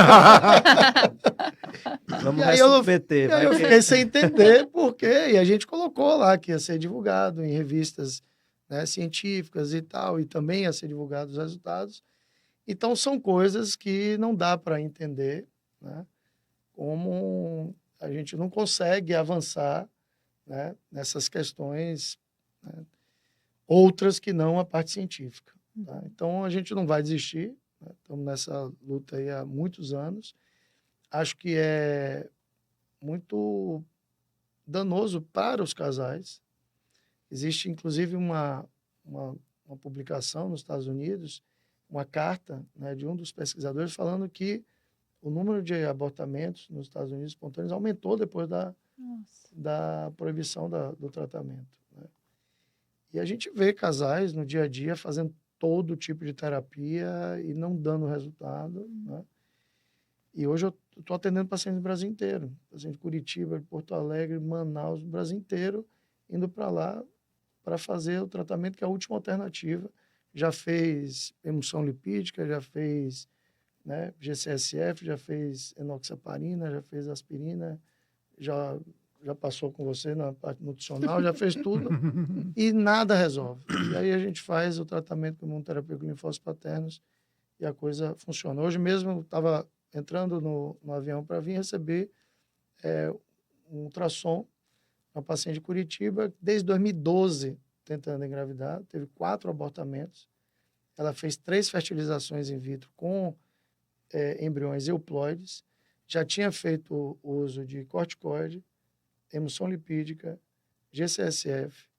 Vamos E aí eu submeter. fiquei sem entender por quê. E a gente colocou lá que ia ser divulgado em revistas, né, científicas e tal, e também ia ser divulgado os resultados. Então, são coisas que não dá para entender, né, como a gente não consegue avançar, né, nessas questões, né, outras que não a parte científica. Tá? Então, a gente não vai desistir, né? Estamos nessa luta aí há muitos anos. Acho que é muito danoso para os casais. Existe, inclusive, uma publicação nos Estados Unidos, uma carta, né, de um dos pesquisadores falando que o número de abortamentos nos Estados Unidos espontâneos aumentou depois da proibição do tratamento. Né? E a gente vê casais no dia a dia fazendo todo tipo de terapia e não dando resultado. Né? E hoje eu estou atendendo pacientes do Brasil inteiro. Pacientes de Curitiba, de Porto Alegre, Manaus, do Brasil inteiro, indo para lá para fazer o tratamento, que é a última alternativa. Já fez emulsão lipídica, já fez, né, GCSF, já fez enoxaparina, já fez aspirina, já passou com você na parte nutricional, já fez tudo e nada resolve. E aí a gente faz o tratamento com imunoterapia com linfócitos paternos e a coisa funciona. Hoje mesmo eu estava entrando no avião para vir receber um ultrassom, uma paciente de Curitiba, desde 2012 tentando engravidar, teve 4 abortamentos, ela fez 3 fertilizações in vitro com embriões euploides, já tinha feito o uso de corticoide, emulsão lipídica, GCSF,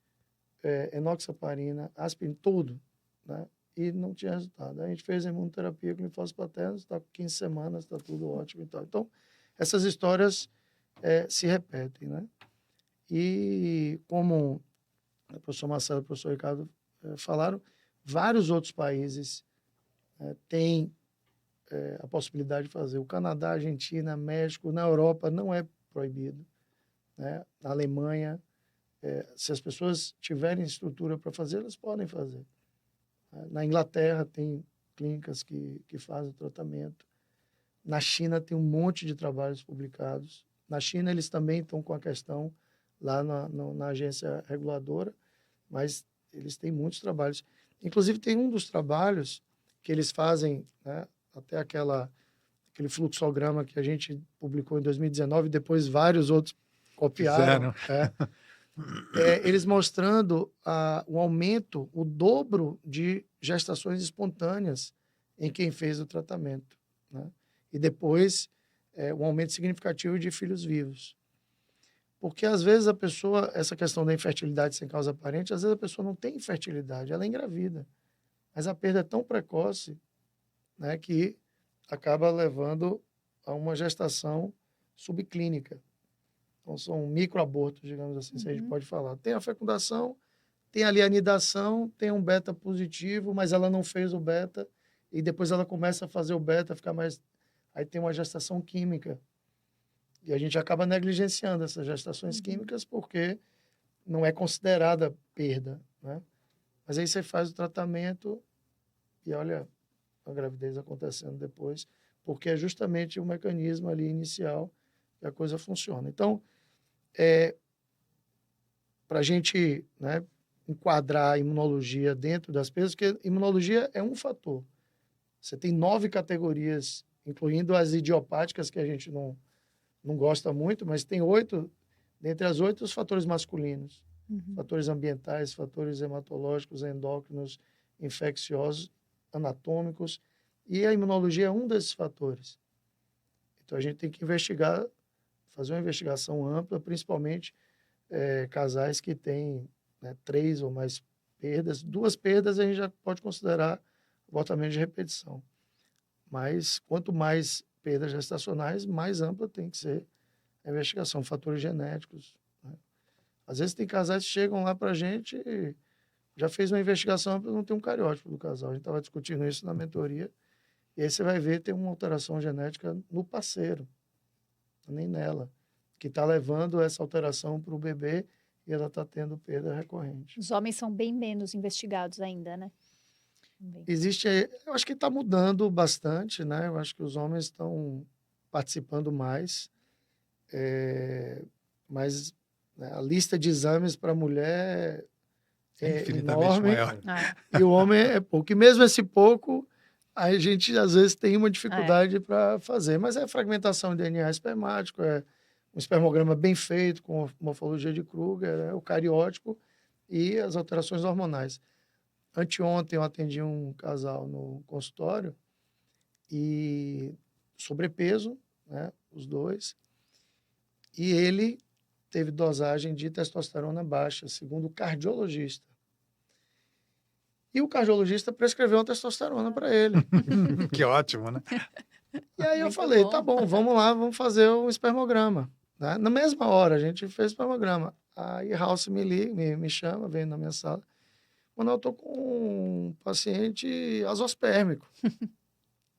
enoxaparina, aspirina, tudo, né? E não tinha resultado. A gente fez a imunoterapia com linfócitos paternos, está com 15 semanas, está tudo ótimo e tal. Então, essas histórias se repetem, né? E como o professor Marcelo e o professor Ricardo falaram, vários outros países têm a possibilidade de fazer. O Canadá, Argentina, México, na Europa não é proibido. Né? Na Alemanha, se as pessoas tiverem estrutura para fazer, elas podem fazer. Na Inglaterra tem clínicas que fazem o tratamento. Na China tem um monte de trabalhos publicados. Na China eles também estão com a questão lá na agência reguladora, mas eles têm muitos trabalhos. Inclusive, tem um dos trabalhos que eles fazem, né, até aquele fluxograma que a gente publicou em 2019, depois vários outros copiaram. Eles mostrando um aumento, o dobro de gestações espontâneas em quem fez o tratamento, né? E depois, um aumento significativo de filhos vivos. Porque, às vezes, a pessoa, essa questão da infertilidade sem causa aparente, às vezes a pessoa não tem infertilidade, ela é engravida. Mas a perda é tão precoce, né, que acaba levando a uma gestação subclínica. Então, são microabortos, digamos assim, se a gente pode falar. Tem a fecundação, tem ali a anidação, tem um beta positivo, mas ela não fez o beta, e depois ela começa a fazer o beta, ficar mais... Aí tem uma gestação química. E a gente acaba negligenciando essas gestações químicas porque não é considerada perda, né? Mas aí você faz o tratamento e olha a gravidez acontecendo depois, porque é justamente o mecanismo ali inicial que a coisa funciona. Então, para a gente, né, enquadrar a imunologia dentro das perdas, porque imunologia é um fator. Você tem 9 categorias, incluindo as idiopáticas, que a gente não gosta muito, mas tem 8, dentre as 8, os fatores masculinos. Fatores ambientais, fatores hematológicos, endócrinos, infecciosos, anatômicos, e a imunologia é um desses fatores. Então, a gente tem que investigar, fazer uma investigação ampla, principalmente casais que têm, né, 3 ou mais perdas. 2 perdas a gente já pode considerar abortamento de repetição. Mas, quanto mais perdas gestacionais, mais ampla tem que ser a investigação, fatores genéticos, né? Às vezes tem casais que chegam lá para a gente e já fez uma investigação para não ter um cariótipo do casal. A gente estava discutindo isso na mentoria. E aí você vai ver, tem uma alteração genética no parceiro, nem nela, que está levando essa alteração para o bebê e ela está tendo perda recorrente. Os homens são bem menos investigados ainda, né? Existe, eu acho que está mudando bastante, né? Eu acho que os homens estão participando mais, mas, né, a lista de exames para a mulher é infinitamente enorme maior. e o homem é pouco. E mesmo esse pouco, a gente às vezes tem uma dificuldade para fazer, mas é fragmentação de DNA espermático, é um espermograma bem feito, com morfologia de Kruger, o cariótipo e as alterações hormonais. Anteontem eu atendi um casal no consultório e sobrepeso, né, os dois, e ele teve dosagem de testosterona baixa, segundo o cardiologista. E o cardiologista prescreveu uma testosterona para ele. Que ótimo, né? E aí eu Muito falei, bom. tá bom, vamos lá, vamos fazer o espermograma, né? Na mesma hora, a gente fez o espermograma. Aí House me chama, vem na minha sala. Quando eu estou com um paciente azospérmico. Aí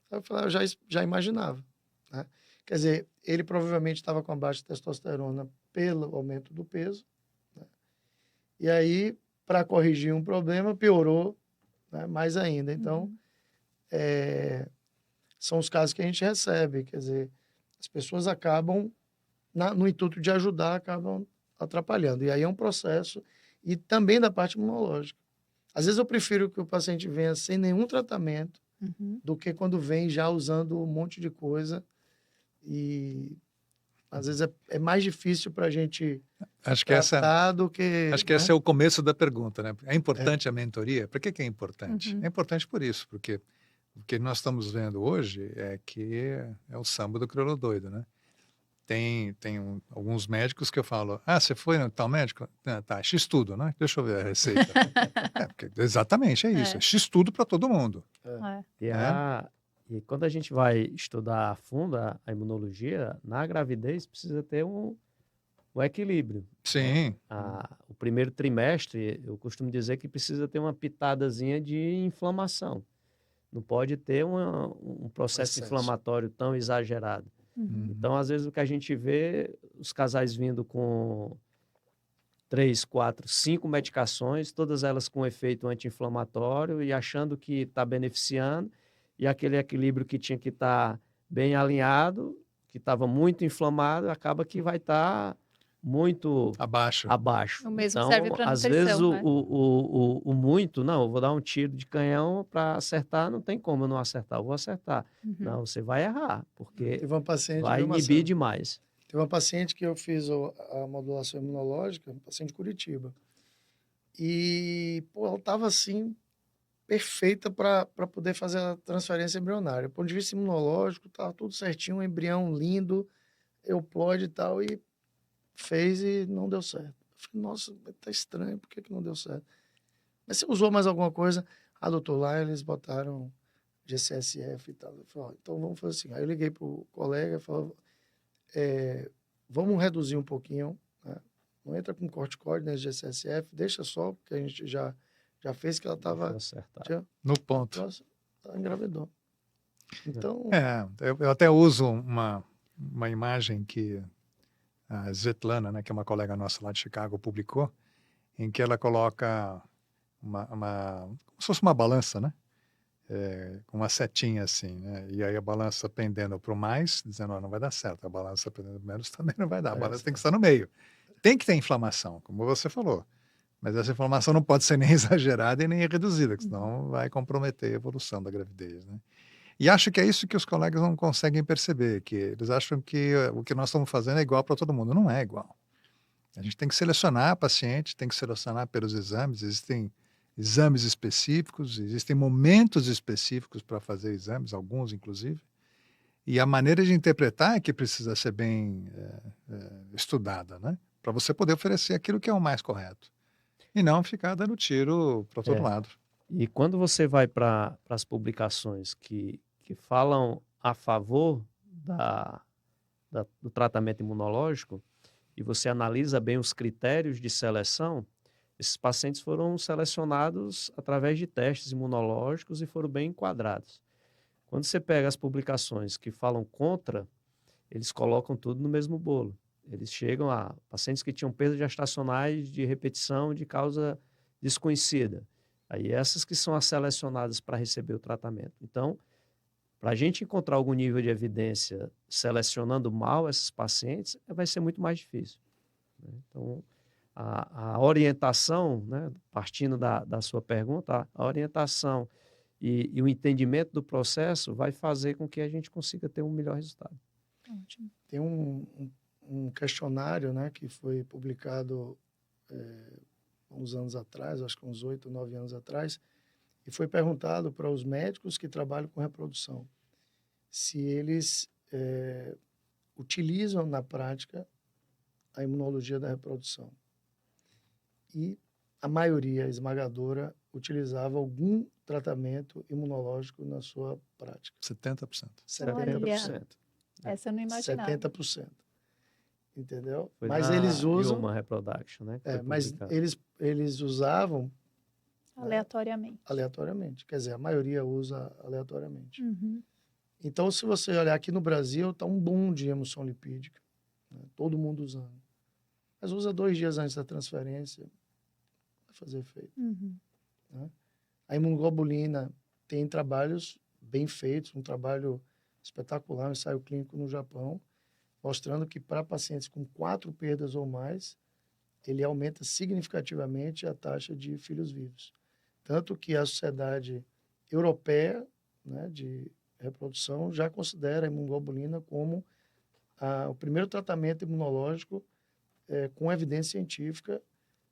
eu falei, eu já imaginava, né? Quer dizer, ele provavelmente estava com a baixa testosterona pelo aumento do peso, né? E aí, para corrigir um problema, piorou, né, mais ainda. Então, são os casos que a gente recebe. Quer dizer, as pessoas acabam, no intuito de ajudar, acabam atrapalhando. E aí é um processo, e também da parte imunológica. Às vezes eu prefiro que o paciente venha sem nenhum tratamento do que quando vem já usando um monte de coisa. E às vezes é mais difícil para a gente Acho que tratar do que... Acho que esse é o começo da pergunta, né? É importante a mentoria? Por que é importante? É importante por isso, porque o que nós estamos vendo hoje é que é o samba do crioulo doido, né? Tem alguns médicos que eu falo, você foi no tal médico? Tá, X tudo, né? Deixa eu ver a receita. Exatamente, é isso. É X tudo para todo mundo. E quando a gente vai estudar a fundo a imunologia, na gravidez precisa ter um equilíbrio. Sim. O primeiro trimestre, eu costumo dizer que precisa ter uma pitadazinha de inflamação. Não pode ter um processo inflamatório tão exagerado. Então, às vezes, o que a gente vê, os casais vindo com 3, 4, 5 medicações, todas elas com efeito anti-inflamatório e achando que está beneficiando, e aquele equilíbrio que tinha que estar bem alinhado, que estava muito inflamado, acaba que vai estar muito Abaixo. abaixo. O mesmo Então, serve para às vezes, nutrição, né? o muito, não, eu vou dar um tiro de canhão para acertar, não tem como eu não acertar, eu vou acertar. Uhum. Não, você vai errar, porque Teve uma paciente, vai viu, inibir Marcelo? demais. Teve uma paciente que eu fiz a modulação imunológica, uma paciente de Curitiba. E, pô, ela estava assim, perfeita para poder fazer a transferência embrionária. Do ponto de vista imunológico, estava tudo certinho, um embrião lindo, euploide e tal, e fez e não deu certo. Eu falei, nossa, tá estranho, por que não deu certo? Mas você usou mais alguma coisa? Ah, doutor, lá eles botaram GCSF e tal. Eu falei, ó, então vamos fazer assim. Aí eu liguei pro colega e falei, vamos reduzir um pouquinho, né? Não entra com corticoide, né, GCSF, deixa só, porque a gente já fez que ela Deixa eu estava... acertar. No ponto. Nossa, ela engravidou. Então, Eu até uso uma imagem que a Svetlana, né, que é uma colega nossa lá de Chicago, publicou, em que ela coloca como se fosse uma balança, né? Com uma setinha assim, né? E aí a balança pendendo para o mais, dizendo, não vai dar certo. A balança pendendo para o menos também não vai dar. A balança tem que estar no meio. Tem que ter inflamação, como você falou. Mas essa inflamação não pode ser nem exagerada e nem reduzida, que senão vai comprometer a evolução da gravidez, né? E acho que é isso que os colegas não conseguem perceber, que eles acham que o que nós estamos fazendo é igual para todo mundo. Não é igual. A gente tem que selecionar a paciente, tem que selecionar pelos exames. Existem exames específicos, existem momentos específicos para fazer exames, alguns inclusive. E a maneira de interpretar é que precisa ser bem estudada, né? Para você poder oferecer aquilo que é o mais correto. E não ficar dando tiro para todo É. lado. E quando você vai para as publicações que falam a favor do tratamento imunológico, e você analisa bem os critérios de seleção, esses pacientes foram selecionados através de testes imunológicos e foram bem enquadrados. Quando você pega as publicações que falam contra, eles colocam tudo no mesmo bolo. Eles chegam a pacientes que tinham perdas gestacionais de repetição de causa desconhecida. Aí essas que são as selecionadas para receber o tratamento. Então, para a gente encontrar algum nível de evidência selecionando mal esses pacientes, vai ser muito mais difícil, né? Então, a orientação, né, partindo da sua pergunta, a orientação e o entendimento do processo vai fazer com que a gente consiga ter um melhor resultado. Ótimo. tem um questionário, né, que foi publicado uns anos atrás, acho que uns 8, 9 anos atrás, e foi perguntado para os médicos que trabalham com reprodução se eles utilizam na prática a imunologia da reprodução. E a maioria esmagadora utilizava algum tratamento imunológico na sua prática. 70%. 70%. Essa eu não imaginava. 70%. Entendeu? Foi Mas na eles usam... Human Reproduction, né? que foi mas publicado. eles usavam Aleatoriamente. aleatoriamente. Quer dizer, a maioria usa aleatoriamente. Uhum. Então, se você olhar aqui no Brasil, está um boom de emulsão lipídica, né? Todo mundo usando. Mas usa 2 dias antes da transferência, vai fazer efeito. Uhum. Né? A imunoglobulina tem trabalhos bem feitos, um trabalho espetacular, um ensaio clínico no Japão, mostrando que para pacientes com 4 perdas ou mais, ele aumenta significativamente a taxa de filhos vivos. Tanto que a Sociedade Europeia, né, de Reprodução já considera a imunoglobulina como o primeiro tratamento imunológico com evidência científica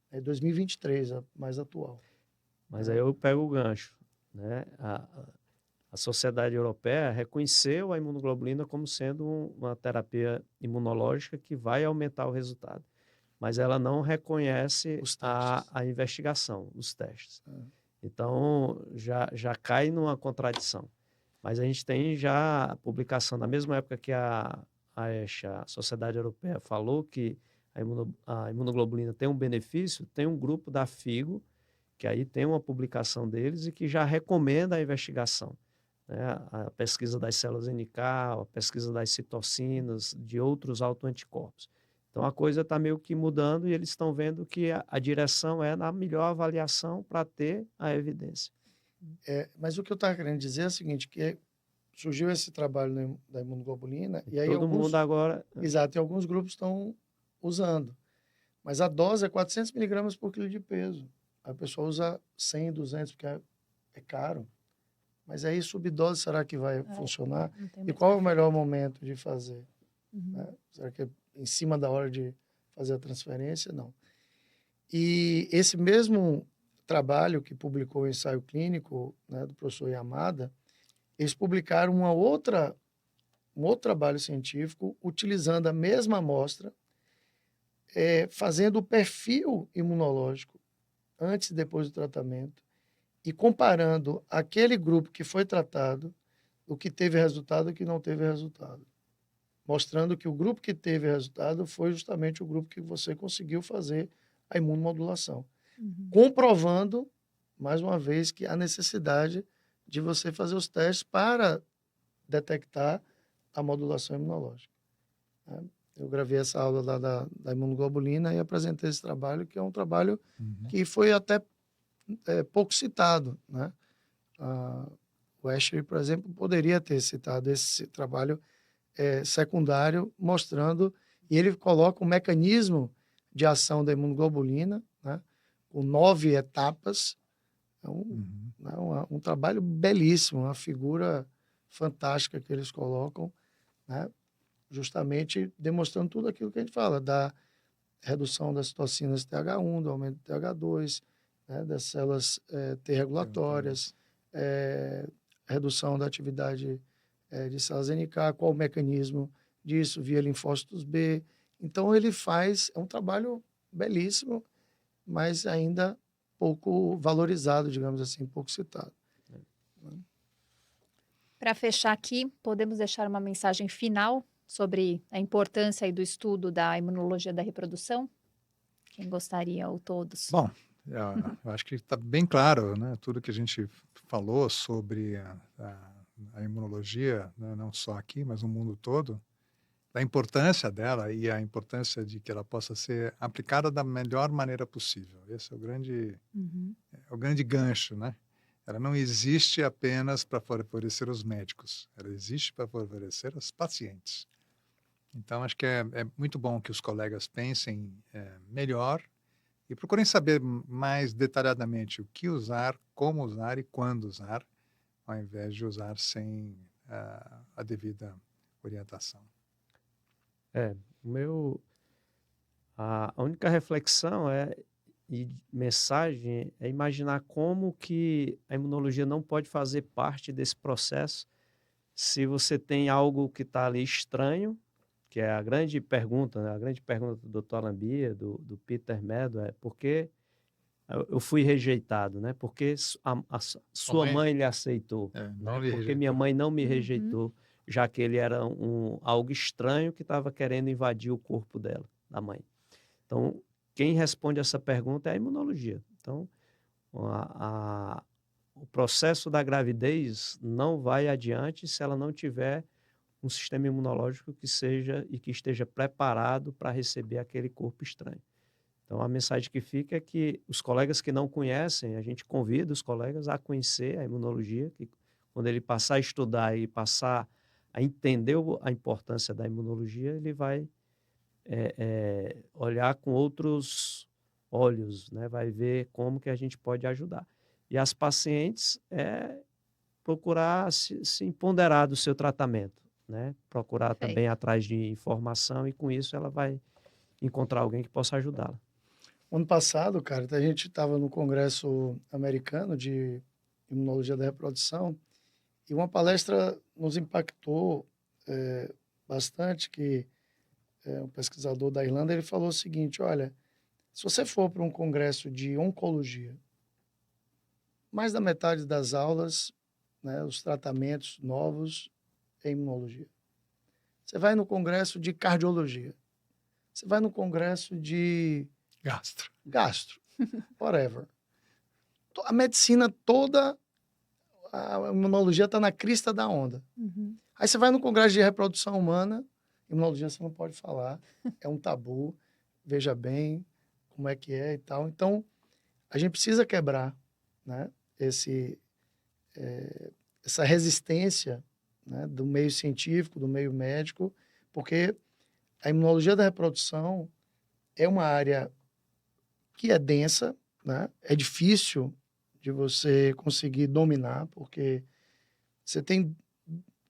2023, a mais atual. Mas aí eu pego o gancho, né? A Sociedade Europeia reconheceu a imunoglobulina como sendo uma terapia imunológica que vai aumentar o resultado, mas ela não reconhece a investigação, os testes. Então, já cai numa contradição. Mas a gente tem já a publicação, na mesma época que a ESHA, a Sociedade Europeia, falou que a imunoglobulina tem um benefício, tem um grupo da FIGO, que aí tem uma publicação deles e que já recomenda a investigação, né? A pesquisa das células NK, a pesquisa das citocinas, de outros autoanticorpos. Então, a coisa está meio que mudando e eles estão vendo que a direção é na melhor avaliação para ter a evidência. Mas o que eu estava querendo dizer é o seguinte, que surgiu esse trabalho da imunoglobulina e aí Todo mundo agora... Exato, e alguns grupos estão usando. Mas a dose é 400 miligramas por quilo de peso. A pessoa usa 100, 200, porque é caro. Mas aí, subdose, será que vai funcionar? Não tem E mais qual é o efeito. melhor momento de fazer? Uhum. Né? Será que é em cima da hora de fazer a transferência? Não. E esse mesmo trabalho que publicou o ensaio clínico, né, do professor Yamada, eles publicaram um outro trabalho científico utilizando a mesma amostra, fazendo o perfil imunológico antes e depois do tratamento e comparando aquele grupo que foi tratado, o que teve resultado e o que não teve resultado. Mostrando que o grupo que teve resultado foi justamente o grupo que você conseguiu fazer a imunomodulação. Uhum. Comprovando, mais uma vez, que há necessidade de você fazer os testes para detectar a modulação imunológica. Né? Eu gravei essa aula lá da imunoglobulina e apresentei esse trabalho, que é um trabalho que foi até pouco citado. Né? O Ashley, por exemplo, poderia ter citado esse trabalho secundário, mostrando, e ele coloca um mecanismo de ação da imunoglobulina, né, com 9 etapas. É né, um trabalho belíssimo, uma figura fantástica que eles colocam, né, justamente demonstrando tudo aquilo que a gente fala, da redução das toxinas TH1, do aumento do TH2, né, das células T regulatórias, redução da atividade de células NK, qual o mecanismo disso, via linfócitos B. Então, ele é um trabalho belíssimo, mas ainda pouco valorizado, digamos assim, pouco citado. Para fechar aqui, podemos deixar uma mensagem final sobre a importância aí do estudo da imunologia da reprodução? Quem gostaria, ou todos? Bom, eu acho que está bem claro, né, tudo que a gente falou sobre a imunologia, né, não só aqui, mas no mundo todo, da importância dela e a importância de que ela possa ser aplicada da melhor maneira possível. Esse é Uhum. o grande gancho, né? Ela não existe apenas para favorecer os médicos, ela existe para favorecer os pacientes. Então, acho que é muito bom que os colegas pensem melhor e procurem saber mais detalhadamente o que usar, como usar e quando usar, ao invés de usar sem a devida orientação. A única reflexão e mensagem é imaginar como que a imunologia não pode fazer parte desse processo se você tem algo que está ali estranho, que é a grande pergunta, né? A grande pergunta do Dr. Alambia, do Peter Meadow, é por que eu fui rejeitado, né? Por que sua mãe lhe aceitou? Não Né? lhe Por que minha rejeitou. mãe não me Uhum. rejeitou, já que ele era algo estranho que estava querendo invadir o corpo dela, da mãe. Então, quem responde essa pergunta é a imunologia. Então, o processo da gravidez não vai adiante se ela não tiver um sistema imunológico que seja e que esteja preparado para receber aquele corpo estranho. Então, a mensagem que fica é que os colegas que não conhecem, a gente convida os colegas a conhecer a imunologia, que quando ele passar a estudar e passar a entender a importância da imunologia, ele vai olhar com outros olhos, né? Vai ver como que a gente pode ajudar. E as pacientes procurar se ponderar do seu tratamento, né? Procurar Perfeito. também atrás de informação e com isso ela vai encontrar alguém que possa ajudá-la. Ano passado, cara, a gente estava no Congresso Americano de Imunologia da Reprodução e uma palestra nos impactou bastante, que um pesquisador da Irlanda, ele falou o seguinte, olha, se você for para um congresso de oncologia, mais da metade das aulas, né, os tratamentos novos é imunologia. Você vai no congresso de cardiologia, você vai no congresso de gastro, whatever. A medicina toda, a imunologia está na crista da onda. Uhum. Aí você vai no congresso de reprodução humana, imunologia você não pode falar, é um tabu, veja bem como é que é e tal. Então, a gente precisa quebrar, né, essa resistência, né, do meio científico, do meio médico, porque a imunologia da reprodução é uma área que é densa, né? É difícil de você conseguir dominar, porque você tem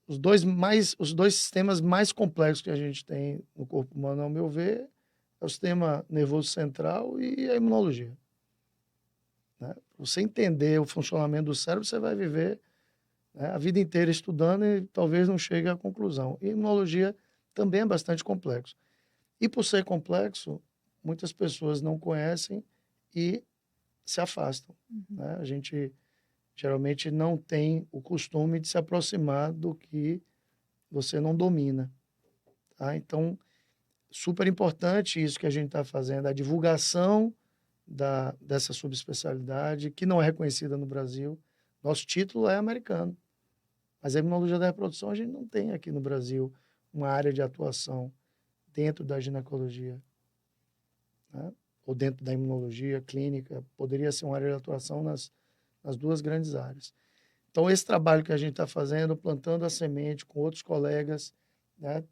os dois sistemas mais complexos que a gente tem no corpo humano, ao meu ver, é o sistema nervoso central e a imunologia, né? Você entender o funcionamento do cérebro, você vai viver, né, a vida inteira estudando e talvez não chegue à conclusão. E imunologia também é bastante complexo. E por ser complexo, muitas pessoas não conhecem e se afastam, né? A gente geralmente não tem o costume de se aproximar do que você não domina, tá? Então, super importante isso que a gente está fazendo, a divulgação dessa subespecialidade, que não é reconhecida no Brasil. Nosso título é americano, mas a imunologia da reprodução a gente não tem aqui no Brasil uma área de atuação dentro da ginecologia, né? Ou dentro da imunologia clínica, poderia ser uma área de atuação nas duas grandes áreas. Então, esse trabalho que a gente está fazendo, plantando a semente com outros colegas, né?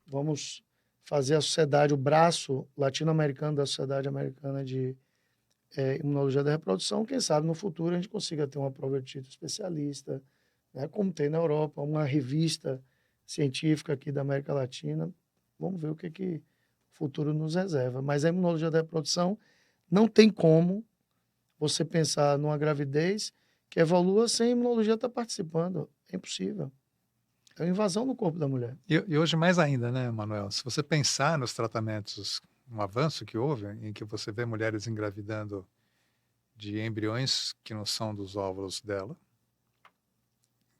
Vamos fazer a sociedade, o braço latino-americano da Sociedade Americana de Imunologia da Reprodução. Quem sabe no futuro a gente consiga ter uma prova de título especialista, né? Como tem na Europa, uma revista científica aqui da América Latina. Vamos ver o que o futuro nos reserva. Mas a imunologia da reprodução não tem como você pensar numa gravidez que evolua sem a imunologia estar participando. É impossível. É uma invasão no corpo da mulher. E hoje mais ainda, né, Manuel? Se você pensar nos tratamentos, um avanço que houve, em que você vê mulheres engravidando de embriões que não são dos óvulos dela,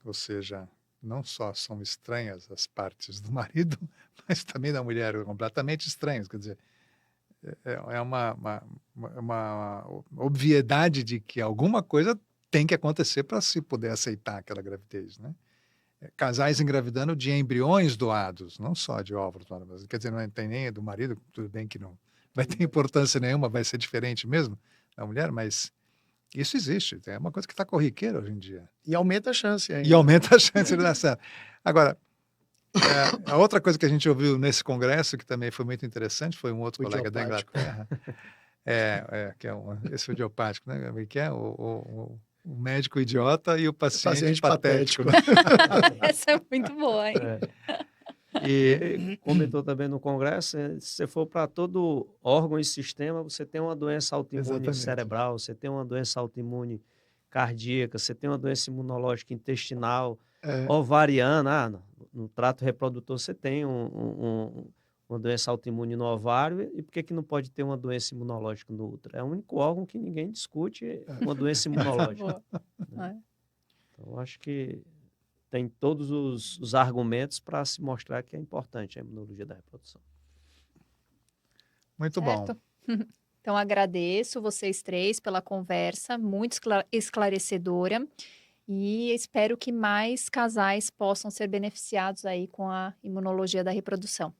ou seja, não só são estranhas as partes do marido, mas também da mulher, completamente estranhas. Quer dizer, é uma obviedade de que alguma coisa tem que acontecer para se poder aceitar aquela gravidez, né? Casais engravidando de embriões doados, não só de óvulos, mas, quer dizer, não tem nem do marido, tudo bem que não vai ter importância nenhuma, vai ser diferente mesmo da mulher, mas isso existe, é uma coisa que está corriqueira hoje em dia. E aumenta a chance ainda. E aumenta a chance de dar certo. Agora, a outra coisa que a gente ouviu nesse congresso, que também foi muito interessante, foi um outro O colega da idiopático. Inglaterra, que é esse idiopático, né? Que é o médico idiota e o paciente patético. Essa é muito boa, hein? E comentou também no congresso, se você for para todo órgão e sistema, você tem uma doença autoimune Exatamente. cerebral, você tem uma doença autoimune cardíaca, você tem uma doença imunológica intestinal, ovariana. No trato reprodutor você tem uma doença autoimune no ovário, e por que não pode ter uma doença imunológica no útero? É o único órgão que ninguém discute uma doença imunológica. Boa. Então, acho que tem todos os argumentos para se mostrar que é importante a imunologia da reprodução. Muito bom. Certo? Então, agradeço vocês três pela conversa, muito esclarecedora, e espero que mais casais possam ser beneficiados aí com a imunologia da reprodução.